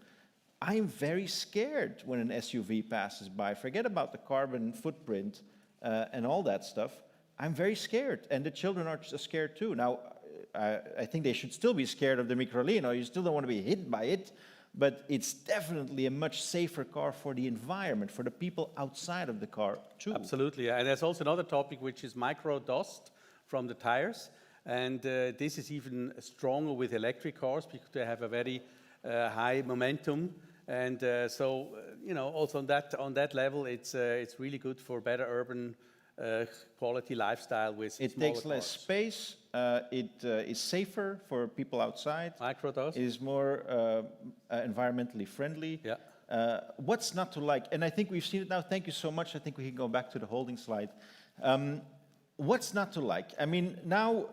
I'm very scared when an SUV passes by. Forget about the carbon footprint and all that stuff. I'm very scared, and the children are scared too. Now, I think they should still be scared of the Microlino. You still don't want to be hit by it, but it's definitely a much safer car for the environment, for the people outside of the car too. Absolutely, and there's also another topic, which is micro dust from the tires. And this is even stronger with electric cars because they have a very high momentum. And also on that level, it's really good for better urban quality lifestyle with It smaller takes less cars. space. It is safer for people outside. Micro does. It is more environmentally friendly. Yeah. What's not to like? And I think we've seen it now. Thank you so much. I think we can go back to the holding slide. What's not to like? I mean, now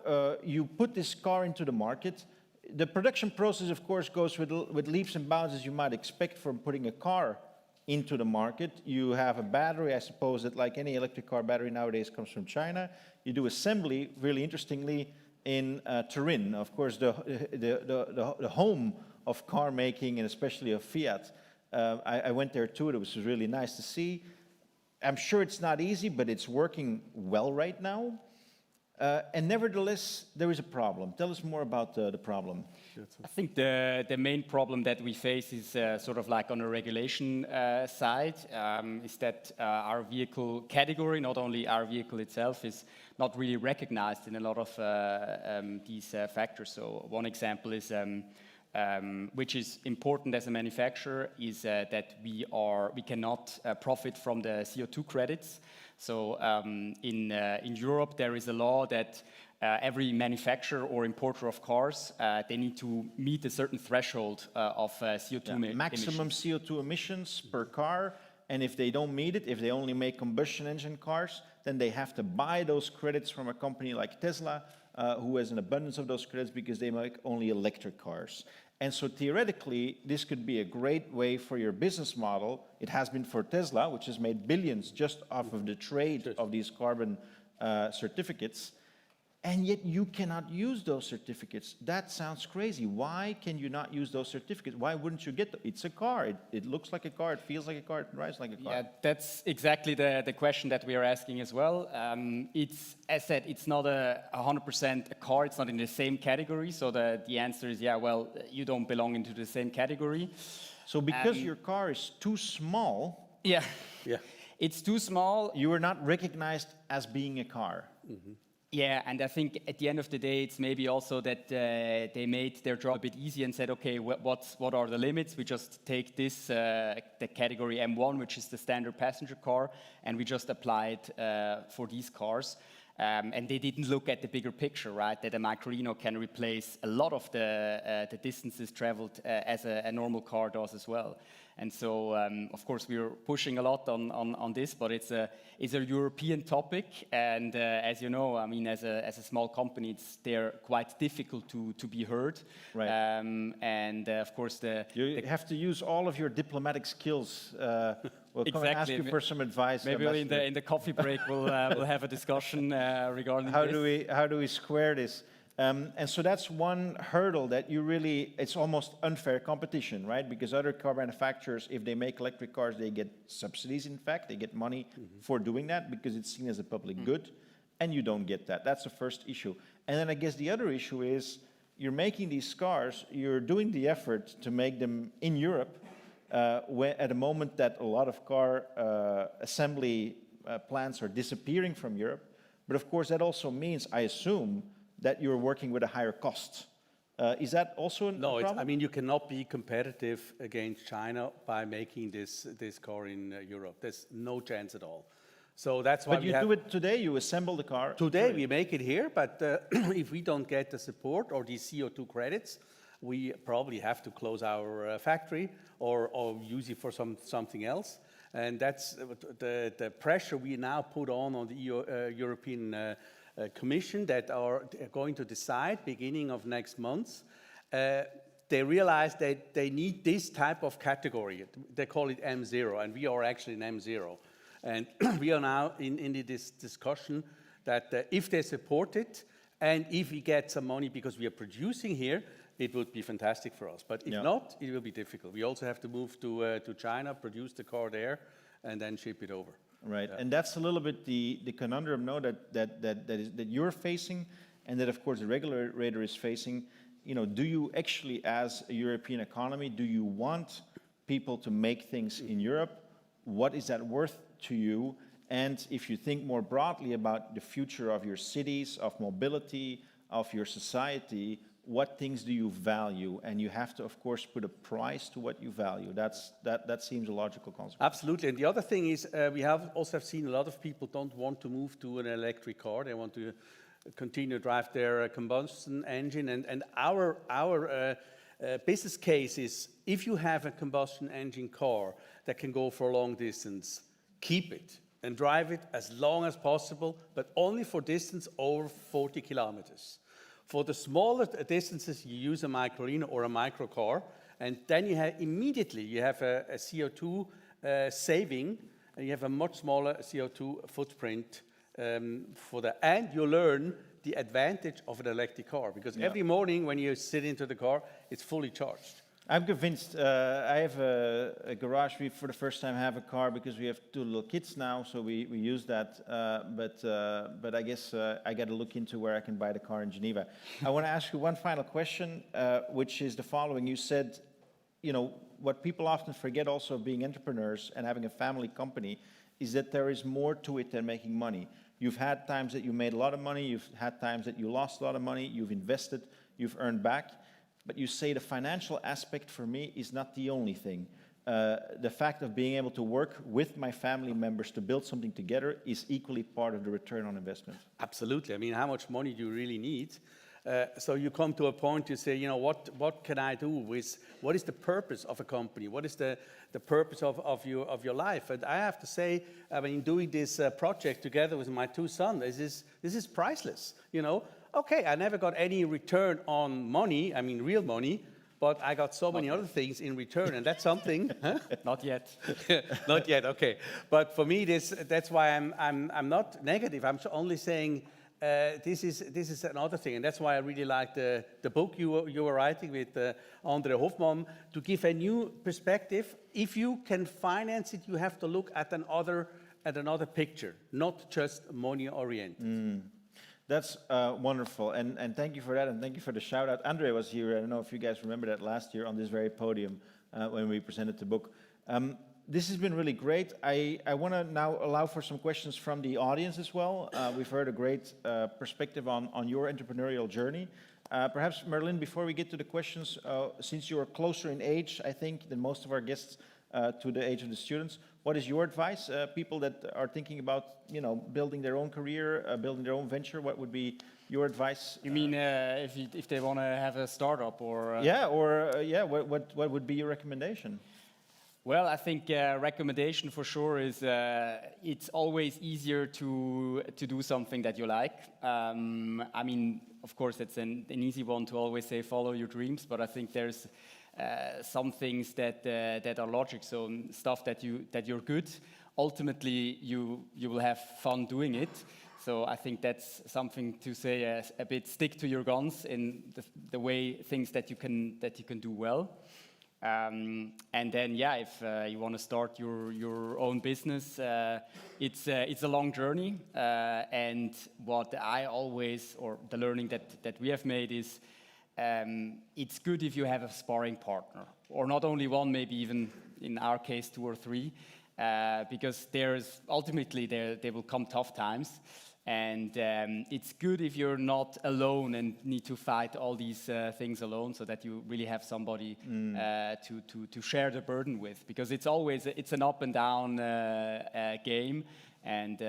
you put this car into the market. The production process, of course, goes with leaps and bounds, as you might expect from putting a car into the market. You have a battery, I suppose, that like any electric car battery nowadays comes from China. You do assembly, really interestingly, in Turin, of course, the home of car making and especially of Fiat. I went there too. It was really nice to see. I'm sure it's not easy, but it's working well right now. And nevertheless, there is a problem. Tell us more about the problem. I think the main problem that we face is sort of like on the regulation side, is that our vehicle category, not only our vehicle itself, is not really recognized in a lot of these factors. So one example is, which is important as a manufacturer, is that we cannot profit from the CO2 credits. So in Europe, there is a law that every manufacturer or importer of cars, they need to meet a certain threshold of CO2 maximum emissions. CO2 emissions per car. And if they don't meet it, if they only make combustion engine cars, then they have to buy those credits from a company like Tesla, who has an abundance of those credits because they make only electric cars. And so theoretically, this could be a great way for your business model. It has been for Tesla, which has made billions just off of the trade of these carbon certificates. And yet you cannot use those certificates. That sounds crazy. Why can you not use those certificates? Why wouldn't you get them? It's a car. It looks like a car. It feels like a car. It drives like a car. Yeah, that's exactly the question that we are asking as well. It's, as said, it's not 100% a car. It's not in the same category. So the answer is, yeah, well, you don't belong into the same category. So because your car is too small, yeah, it's too small. you are not recognized as being a car. Mm-hmm. Yeah, and I think at the end of the day, it's maybe also that they made their job a bit easy and said, okay, what are the limits? We just take this, the category M1, which is the standard passenger car, and we just apply it for these cars. And they didn't look at the bigger picture, right? That a Microlino can replace a lot of the distances traveled as a normal car does as well. And so, of course, we're pushing a lot on this, but it's a European topic. And as you know, I mean, as a small company, they're quite difficult to be heard. Right. And of course, you have to use all of your diplomatic skills. We'll come and ask you for some advice. Maybe in the coffee break we'll have a discussion regarding this. How do we square this? And so that's one hurdle that it's almost unfair competition, right? Because other car manufacturers, if they make electric cars, they get subsidies, in fact. They get money for doing that because it's seen as a public good, and you don't get that. That's the first issue. And then I guess the other issue is you're making these cars, you're doing the effort to make them in Europe, at a moment that a lot of car assembly plants are disappearing from Europe. But of course, that also means, I assume, that you're working with a higher cost. Is that also a problem? I mean, you cannot be competitive against China by making this car in Europe. There's no chance at all. So that's why But you do it today, you assemble the car. Today we make it here, but if we don't get the support or these CO2 credits, we probably have to close our factory or use it for something else. And that's the pressure we now put on the European Commission that are going to decide beginning of next month. They realize that they need this type of category. They call it M0, and we are actually in M0. And we are now in this discussion that if they support it, and if we get some money because we are producing here, it would be fantastic for us. But if not, it will be difficult. We also have to move to China, produce the car there, and then ship it over. Right, and that's a little bit the conundrum, no, that you're facing, and that of course the regulator is facing. You know, do you actually, as a European economy, do you want people to make things in Europe? What is that worth to you? And if you think more broadly about the future of your cities, of mobility, of your society, what things do you value? And you have to, of course, put a price to what you value. That seems a logical consequence. Absolutely. And the other thing is, we have also seen a lot of people don't want to move to an electric car. They want to continue to drive their combustion engine. And our business case is, if you have a combustion engine car that can go for a long distance, keep it and drive it as long as possible, but only for distance over 40 kilometers. For the smaller distances, you use a Microlino or a microcar, and then you have immediately a CO2 saving, and you have a much smaller CO2 footprint for that. And you learn the advantage of an electric car, because every morning when you sit into the car, it's fully charged. I'm convinced. I have a garage. We, for the first time, have a car because we have 2 little kids now, so we use that. But I guess I got to look into where I can buy the car in Geneva. I want to ask you one final question, which is the following. You said, you know, what people often forget also of being entrepreneurs and having a family company is that there is more to it than making money. You've had times that you made a lot of money. You've had times that you lost a lot of money. You've invested. You've earned back. But you say the financial aspect for me is not the only thing. The fact of being able to work with my family members to build something together is equally part of the return on investment. Absolutely. I mean, how much money do you really need? So you come to a point, you say, you know, what can I do with, what is the purpose of a company? What is the purpose of your life? And I have to say, I mean, doing this project together with my 2 sons, this is priceless, you know. Okay, I never got any return on money, I mean real money, but I got so many other things in return, and that's something. Huh? Not yet. Not yet, okay. But for me, that's why I'm not negative. I'm only saying this is another thing, and that's why I really like the book you were writing with Andre Hofmann, to give a new perspective. If you can finance it, you have to look at another picture, not just money oriented. That's wonderful, and thank you for that, and thank you for the shout out. Andre was here, I don't know if you guys remember that, last year on this very podium when we presented the book. This has been really great. I want to now allow for some questions from the audience as well. We've heard a great perspective on your entrepreneurial journey. Perhaps, Merlin, before we get to the questions, since you're closer in age, I think, than most of our guests to the age of the students, what is your advice? People that are thinking about, you know, building their own career, building their own venture, what would be your advice? You mean if they want to have a startup or? What would be your recommendation? Well, I think recommendation for sure is it's always easier to do something that you like. I mean, of course, it's an easy one to always say follow your dreams, but I think there's some things that are logic. So stuff that you're good. Ultimately, you will have fun doing it. So I think that's something to say a bit. Stick to your guns in the way things that you can do well. And then, yeah, if you want to start your own business, it's a long journey. And what I always, or the learning that we have made is, it's good if you have a sparring partner, or not only one, maybe even in our case 2 or 3, because there's ultimately there will come tough times. And it's good if you're not alone and need to fight all these things alone, so that you really have somebody to share the burden with, because it's always an up and down game, and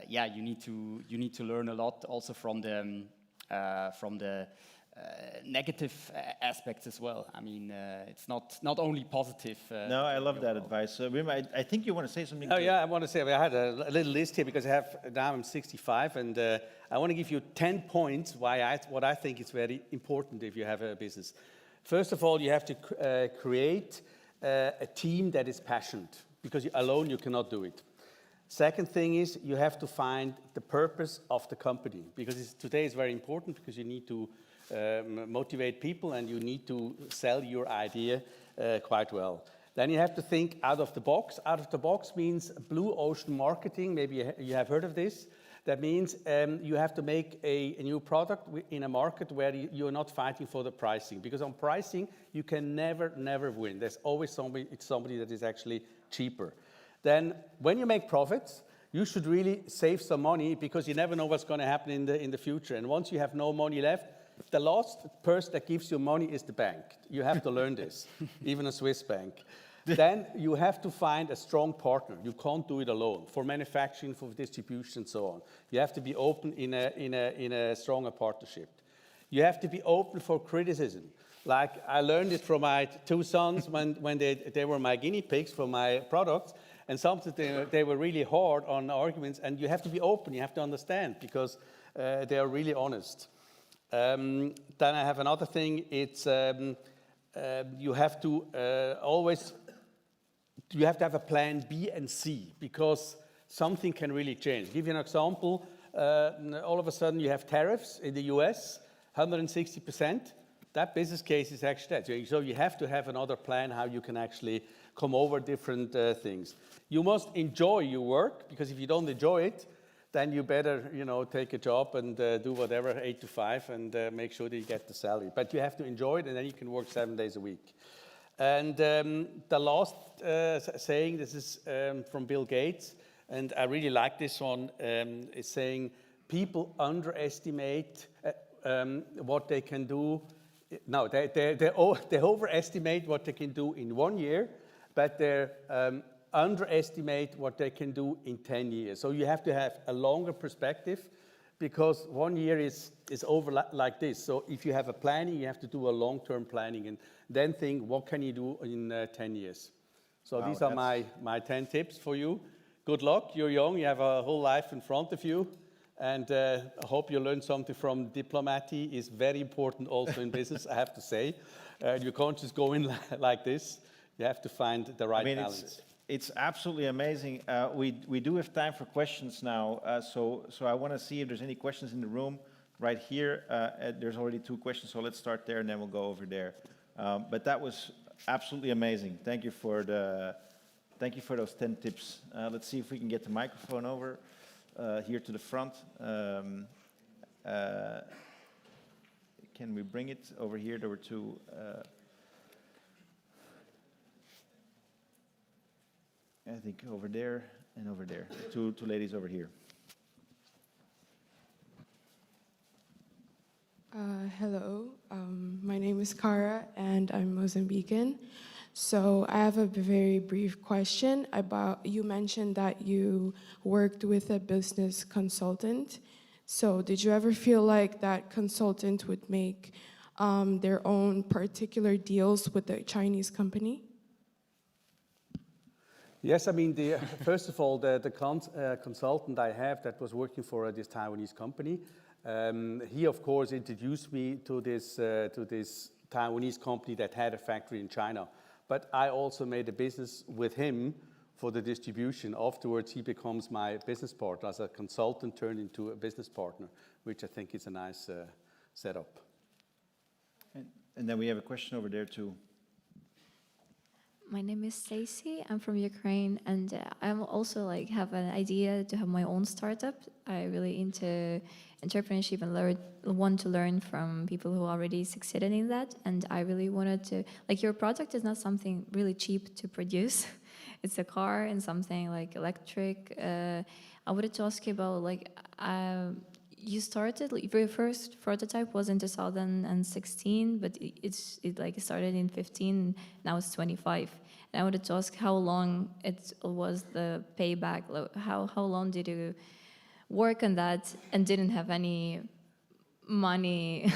you need to learn a lot also from the negative aspects as well. I mean, it's not only positive. No, I love that advice. Wim, I think you want to say something. Oh, yeah, I want to say, I had a little list here because now I'm 65, and I want to give you 10 points what I think is very important if you have a business. First of all, you have to create a team that is passionate, because alone you cannot do it. Second thing is you have to find the purpose of the company, because today is very important, because you need to motivate people and you need to sell your idea quite well. Then you have to think out of the box. Out of the box means blue ocean marketing. Maybe you have heard of this. That means you have to make a new product in a market where you're not fighting for the pricing, because on pricing you can never win. There's always somebody that is actually cheaper. Then when you make profits, you should really save some money because you never know what's going to happen in the future. And once you have no money left, the last person that gives you money is the bank. You have to learn this, even a Swiss bank. Then you have to find a strong partner. You can't do it alone for manufacturing, for distribution, and so on. You have to be open in a stronger partnership. You have to be open for criticism. Like I learned it from my two sons when they were my guinea pigs for my products, and sometimes they were really hard on arguments, and you have to be open, you have to understand, because they are really honest. Then I have another thing, it's you have to always, you have to have a plan B and C, because something can really change. I'll give you an example, all of a sudden you have tariffs in the US, 160%. That business case is actually dead. So you have to have another plan how you can actually come over different things. You must enjoy your work, because if you don't enjoy it, then you better, take a job and do whatever, 8 to 5, and make sure that you get the salary. But you have to enjoy it, and then you can work 7 days a week. And the last saying, this is from Bill Gates, and I really like this one, is saying people underestimate what they can do. No, they overestimate what they can do in 1 year, but they underestimate what they can do in 10 years. So you have to have a longer perspective, because 1 year is over like this. So if you have a planning, you have to do a long-term planning and then think, what can you do in 10 years? So Wow, these are my 10 tips for you. Good luck, you're young, you have a whole life in front of you. And I hope you learned something from diplomacy. Is very important also in business, I have to say. You can't just go in like this. You have to find the right balance. It's absolutely amazing. We do have time for questions now, so I want to see if there's any questions in the room right here. There's already 2 questions, so let's start there and then we'll go over there. But that was absolutely amazing. Thank you for those 10 tips. Let's see if we can get the microphone over. Here to the front. Can we bring it over here? There were 2. I think over there and over there. Two ladies over here. Hello, my name is Cara and I'm Mozambican. So I have a very brief question about, you mentioned that you worked with a business consultant. So did you ever feel like that consultant would make their own particular deals with the Chinese company? Yes, I mean, first of all, the consultant I have that was working for this Taiwanese company, he, of course, introduced me to this Taiwanese company that had a factory in China. But I also made a business with him for the distribution. Afterwards, he becomes my business partner. As a consultant turned into a business partner, which I think is a nice setup. And then we have a question over there too. My name is Stacy. I'm from Ukraine, and I'm also have an idea to have my own startup. I really into entrepreneurship and want to learn from people who already succeeded in that. And I really wanted to, your product is not something really cheap to produce. It's a car and something electric. I wanted to ask you about you started, your first prototype was in 2016, but it started in 15, now it's 25. And I wanted to ask how long it was the payback, how long did you work on that and didn't have any money,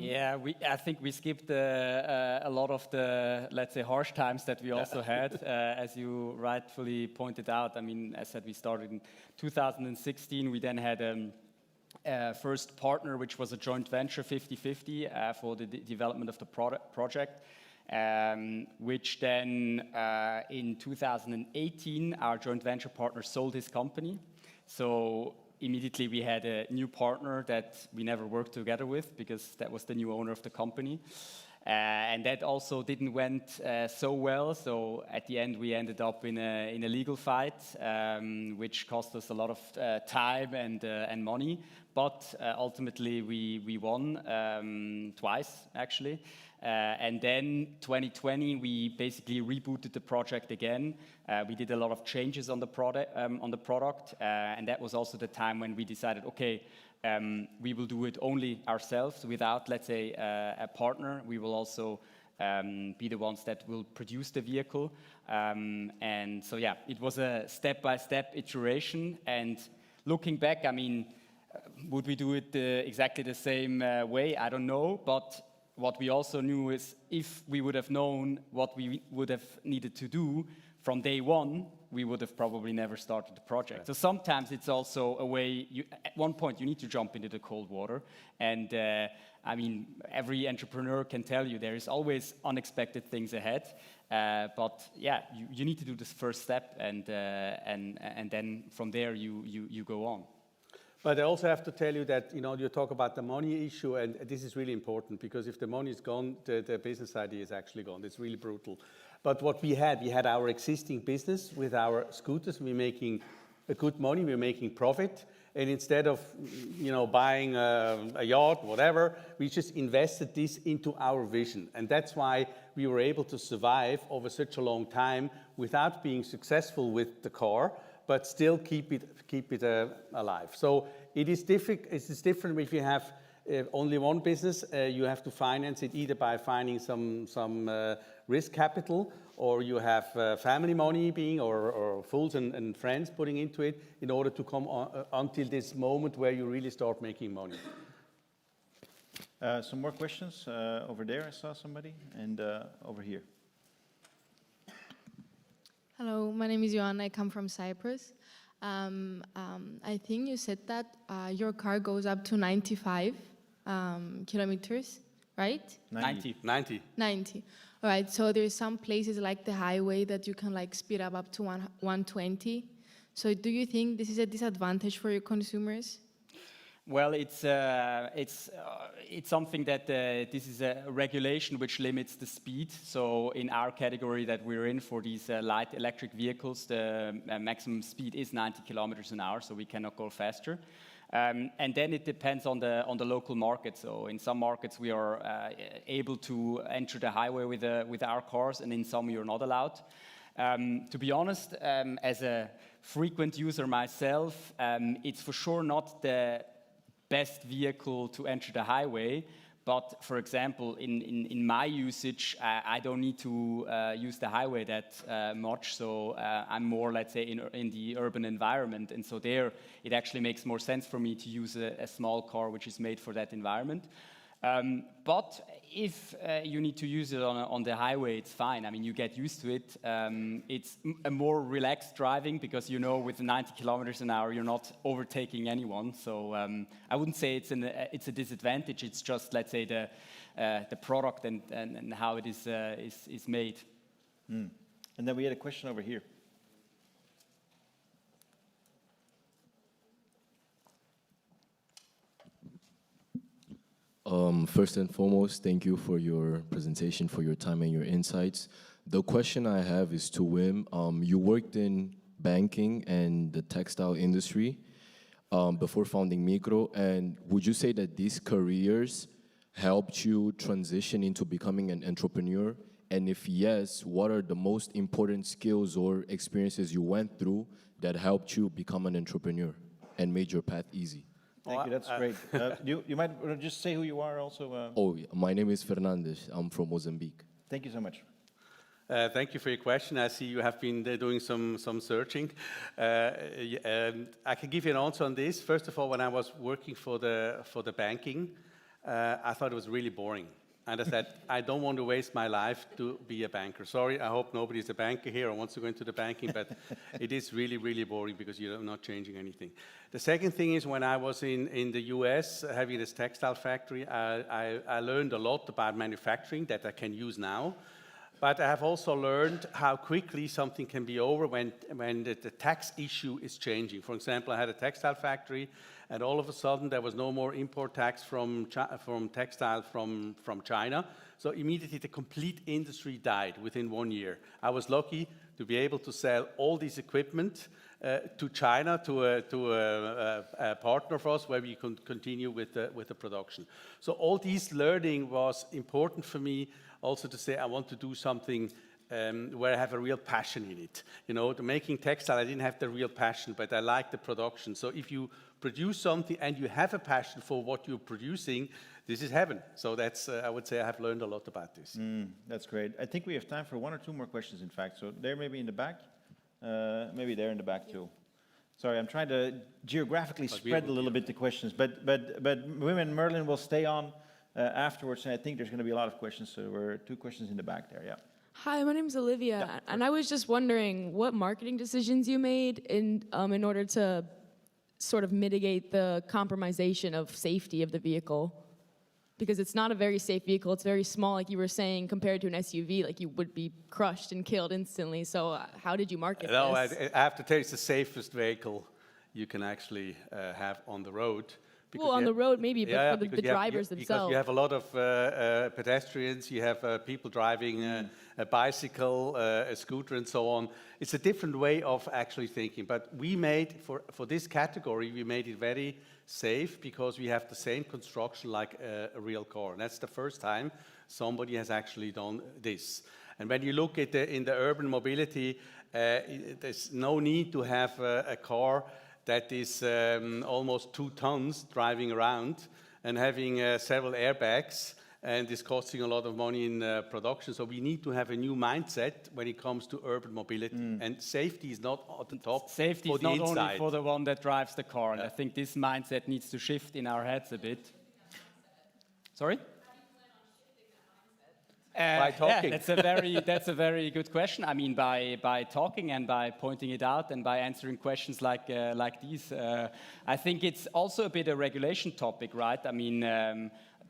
Yeah, I think we skipped a lot of the, let's say, harsh times that we also had, as you rightfully pointed out. I mean, as I said, we started in 2016. We then had a first partner, which was a joint venture, 50-50, for the development of the project, which then in 2018, our joint venture partner sold his company. So immediately we had a new partner that we never worked together with because that was the new owner of the company. And that also didn't went so well. So at the end, we ended up in a legal fight, which cost us a lot of time and money. But ultimately, we won twice, actually. And then 2020, we basically rebooted the project again. We did a lot of changes on the product, and that was also the time when we decided, okay, we will do it only ourselves without, let's say, a partner. We will also be the ones that will produce the vehicle. And so, yeah, it was a step-by-step iteration. And looking back, I mean, would we do it exactly the same way? I don't know. But what we also knew is if we would have known what we would have needed to do from day one, we would have probably never started the project. Right. So sometimes it's also a way, at one point you need to jump into the cold water. And I mean, every entrepreneur can tell you there is always unexpected things ahead. But yeah, you need to do this first step, and then from there you go on. But I also have to tell you that, you talk about the money issue, and this is really important, because if the money is gone, the business idea is actually gone. It's really brutal. But what we had our existing business with our scooters. We're making a good money, we're making profit. And instead of, buying a yacht, whatever, we just invested this into our vision. And that's why we were able to survive over such a long time without being successful with the car, but still keep it alive. So it is different if you have only one business. You have to finance it either by finding some risk capital, or you have family money or fools and friends putting into it in order to come until this moment where you really start making money. Some more questions over there. I saw somebody, and over here. Hello, my name is Johanna. I come from Cyprus. I think you said that your car goes up to 95 kilometers, right? 90. 90. All right, so there's some places like the highway that you can like speed up to 120. So do you think this is a disadvantage for your consumers? Well, it's something that this is a regulation which limits the speed. So in our category that we're in for these light electric vehicles, the maximum speed is 90 kilometers an hour, so we cannot go faster. And then it depends on the local market. So in some markets we are able to enter the highway with our cars, and in some you're not allowed. To be honest, as a frequent user myself, it's for sure not the best vehicle to enter the highway. But for example, in my usage, I don't need to use the highway that much. So I'm more, let's say, in the urban environment. And so there, it actually makes more sense for me to use a small car which is made for that environment. But if you need to use it on the highway, it's fine. I mean, you get used to it. It's a more relaxed driving because, with 90 kilometers an hour, you're not overtaking anyone. So I wouldn't say it's a disadvantage. It's just, let's say, the product and how it is made. Mm. And then we had a question over here. First and foremost, thank you for your presentation, for your time and your insights. The question I have is to Wim. You worked in banking and the textile industry before founding Micro, and would you say that these careers helped you transition into becoming an entrepreneur? And if yes, what are the most important skills or experiences you went through that helped you become an entrepreneur and made your path easy? Thank you, that's great. You might just say who you are also. My name is Fernandes. I'm from Mozambique. Thank you so much. Thank you for your question. I see you have been doing some searching. I can give you an answer on this. First of all, when I was working for the banking, I thought it was really boring. And I said, I don't want to waste my life to be a banker. Sorry, I hope nobody's a banker here or wants to go into the banking, but it is really, really boring because you're not changing anything. The second thing is when I was in the US having this textile factory, I learned a lot about manufacturing that I can use now. But I have also learned how quickly something can be over when the tax issue is changing. For example, I had a textile factory, and all of a sudden there was no more import tax from textile from China. So immediately the complete industry died within 1 year. I was lucky to be able to sell all this equipment to China, to a partner of us, where we can continue with the production. So all this learning was important for me also to say I want to do something where I have a real passion in it. You know, the making textile, I didn't have the real passion, but I like the production. So if you produce something and you have a passion for what you're producing, this is heaven. So that's, I would say I have learned a lot about this. That's great. I think we have time for 1 or 2 more questions, in fact. So there, maybe in the back. Maybe there in the back too. Sorry, I'm trying to geographically spread a little bit the questions, but Wim and Merlin will stay on afterwards, and I think there's going to be a lot of questions. So there were 2 questions in the back there. Yeah. Hi, my name's Olivia, and I was just wondering what marketing decisions you made in order to sort of mitigate the compromisation of safety of the vehicle. Because it's not a very safe vehicle, it's very small, like you were saying, compared to an SUV, like you would be crushed and killed instantly. So how did you market No, this? I have to tell you, it's the safest vehicle you can actually have on the road. Well, on the road maybe, but for the because drivers because themselves. you have a lot of pedestrians, you have people driving a bicycle, a scooter, and so on. It's a different way of actually thinking. But we made, for this category, we made it very safe because we have the same construction like a real car. And that's the first time somebody has actually done this. And when you look at in the urban mobility, there's no need to have a car that is almost 2 tons driving around and having several airbags, and is costing a lot of money in production. So we need to have a new mindset when it comes to urban mobility. And safety is not at the top. Safety for is the not inside. only for the one that drives the car, and I think this mindset needs to shift in our heads a bit. Sorry? By talking. Yeah, that's a very good question. I mean, by talking and by pointing it out and by answering questions like these. I think it's also a bit a regulation topic, right? I mean,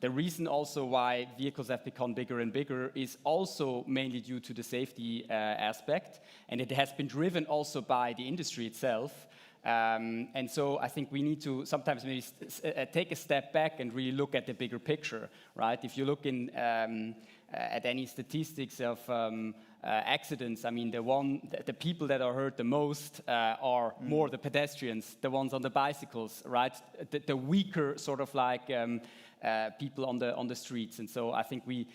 the reason also why vehicles have become bigger and bigger is also mainly due to the safety aspect, and it has been driven also by the industry itself. And so I think we need to sometimes maybe take a step back and really look at the bigger picture, right? If you look in at any statistics of accidents, I mean, the people that are hurt the most are more the pedestrians, the ones on the bicycles, right? The weaker sort of like people on the streets. And so I think we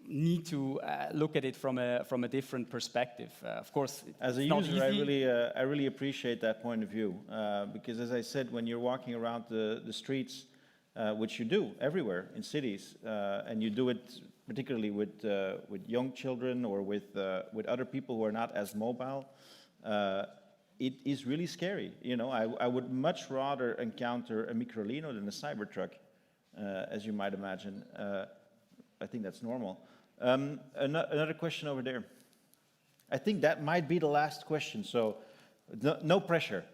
need to look at it from a different perspective. Of course, as a user, I really appreciate that point of view because, as I said, when you're walking around the streets, which you do everywhere in cities, and you do it particularly with young children or with other people who are not as mobile, it is really scary. You know, I would much rather encounter a Microlino than a Cybertruck, as you might imagine. I think that's normal. Another question over there. I think that might be the last question, so no pressure.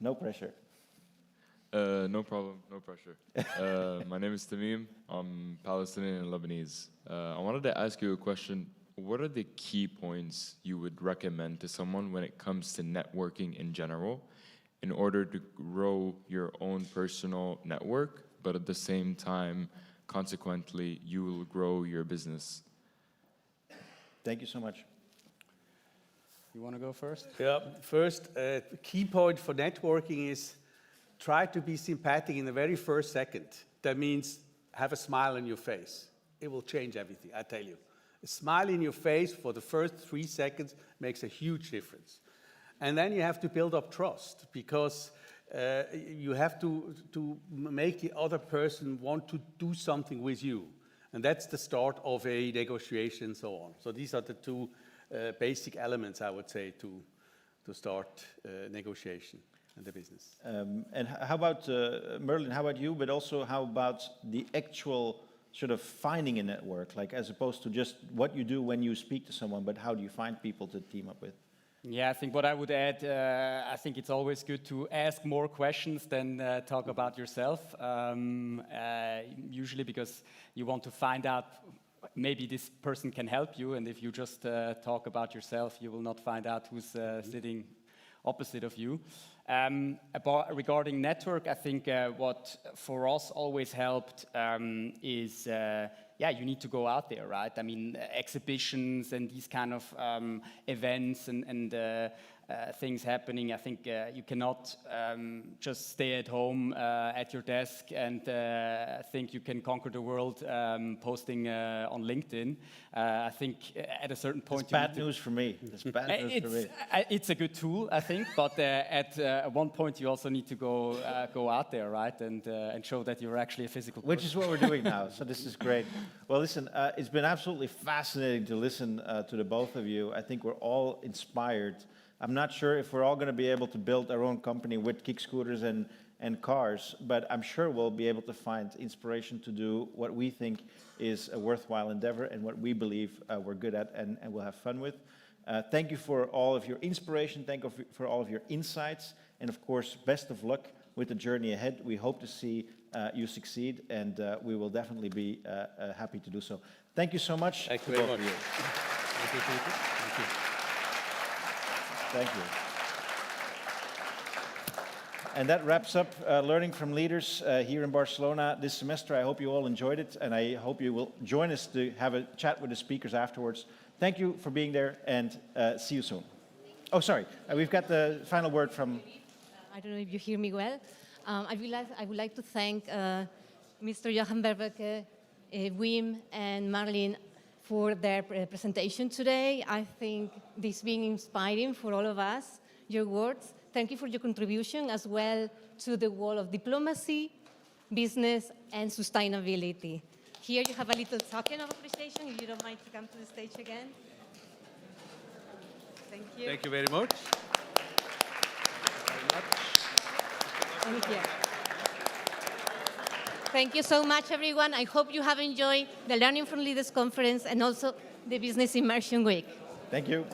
No pressure. No problem, no pressure. My name is Tamim. I'm Palestinian and Lebanese. I wanted to ask you a question. What are the key points you would recommend to someone when it comes to networking in general in order to grow your own personal network, but at the same time, consequently, you will grow your business? Thank you so much. You want to go first? Yeah, first, key point for networking is try to be sympathetic in the very first second. That means have a smile on your face. It will change everything, I tell you. A smile in your face for the first 3 seconds makes a huge difference. And then you have to build up trust because you have to make the other person want to do something with you. And that's the start of a negotiation and so on. So these are the 2 basic elements, I would say, to start negotiation in the business. And how about, Merlin, how about you, but also how about the actual sort of finding a network, like as opposed to just what you do when you speak to someone, but how do you find people to team up with? Yeah, I think what I would add, I think it's always good to ask more questions than talk about yourself, usually because you want to find out maybe this person can help you, and if you just talk about yourself, you will not find out who's sitting opposite of you. Regarding network, I think what for us always helped is yeah, you need to go out there, right? I mean, exhibitions and these kind of events and things happening. I think you cannot just stay at home at your desk and think you can conquer the world posting on LinkedIn. I think at a certain point... That's bad news for me. That's bad news for me. It's a good tool, I think, but at one point you also need to go out there, right, and show that you're actually a physical person. Which is what we're doing now, so this is great. Well, listen, it's been absolutely fascinating to listen to the both of you. I think we're all inspired. I'm not sure if we're all going to be able to build our own company with kick scooters and cars, but I'm sure we'll be able to find inspiration to do what we think is a worthwhile endeavor and what we believe we're good at and we'll have fun with. Thank you for all of your inspiration. Thank you for all of your insights. And of course, best of luck with the journey ahead. We hope to see you succeed, and we will definitely be happy to do so. Thank you so much. Thank you very much. Thank you. Thank you. And that wraps up Learning from Leaders here in Barcelona this semester. I hope you all enjoyed it, and I hope you will join us to have a chat with the speakers afterwards. Thank you for being there, and see you soon. Oh, sorry, we've got the final word from... I don't know if you hear me well. I would like to thank Mr. Johan Verbeke, Wim and Merlin for their presentation today. I think this being inspiring for all of us, your words. Thank you for your contribution as well to the world of diplomacy, business, and sustainability. Here you have a little token of appreciation, if you don't mind to come to the stage again. Thank you. Thank you very much. Thank you. Thank you so much, everyone. I hope you have enjoyed the Learning from Leaders Conference and also the Business Immersion Week. Thank you.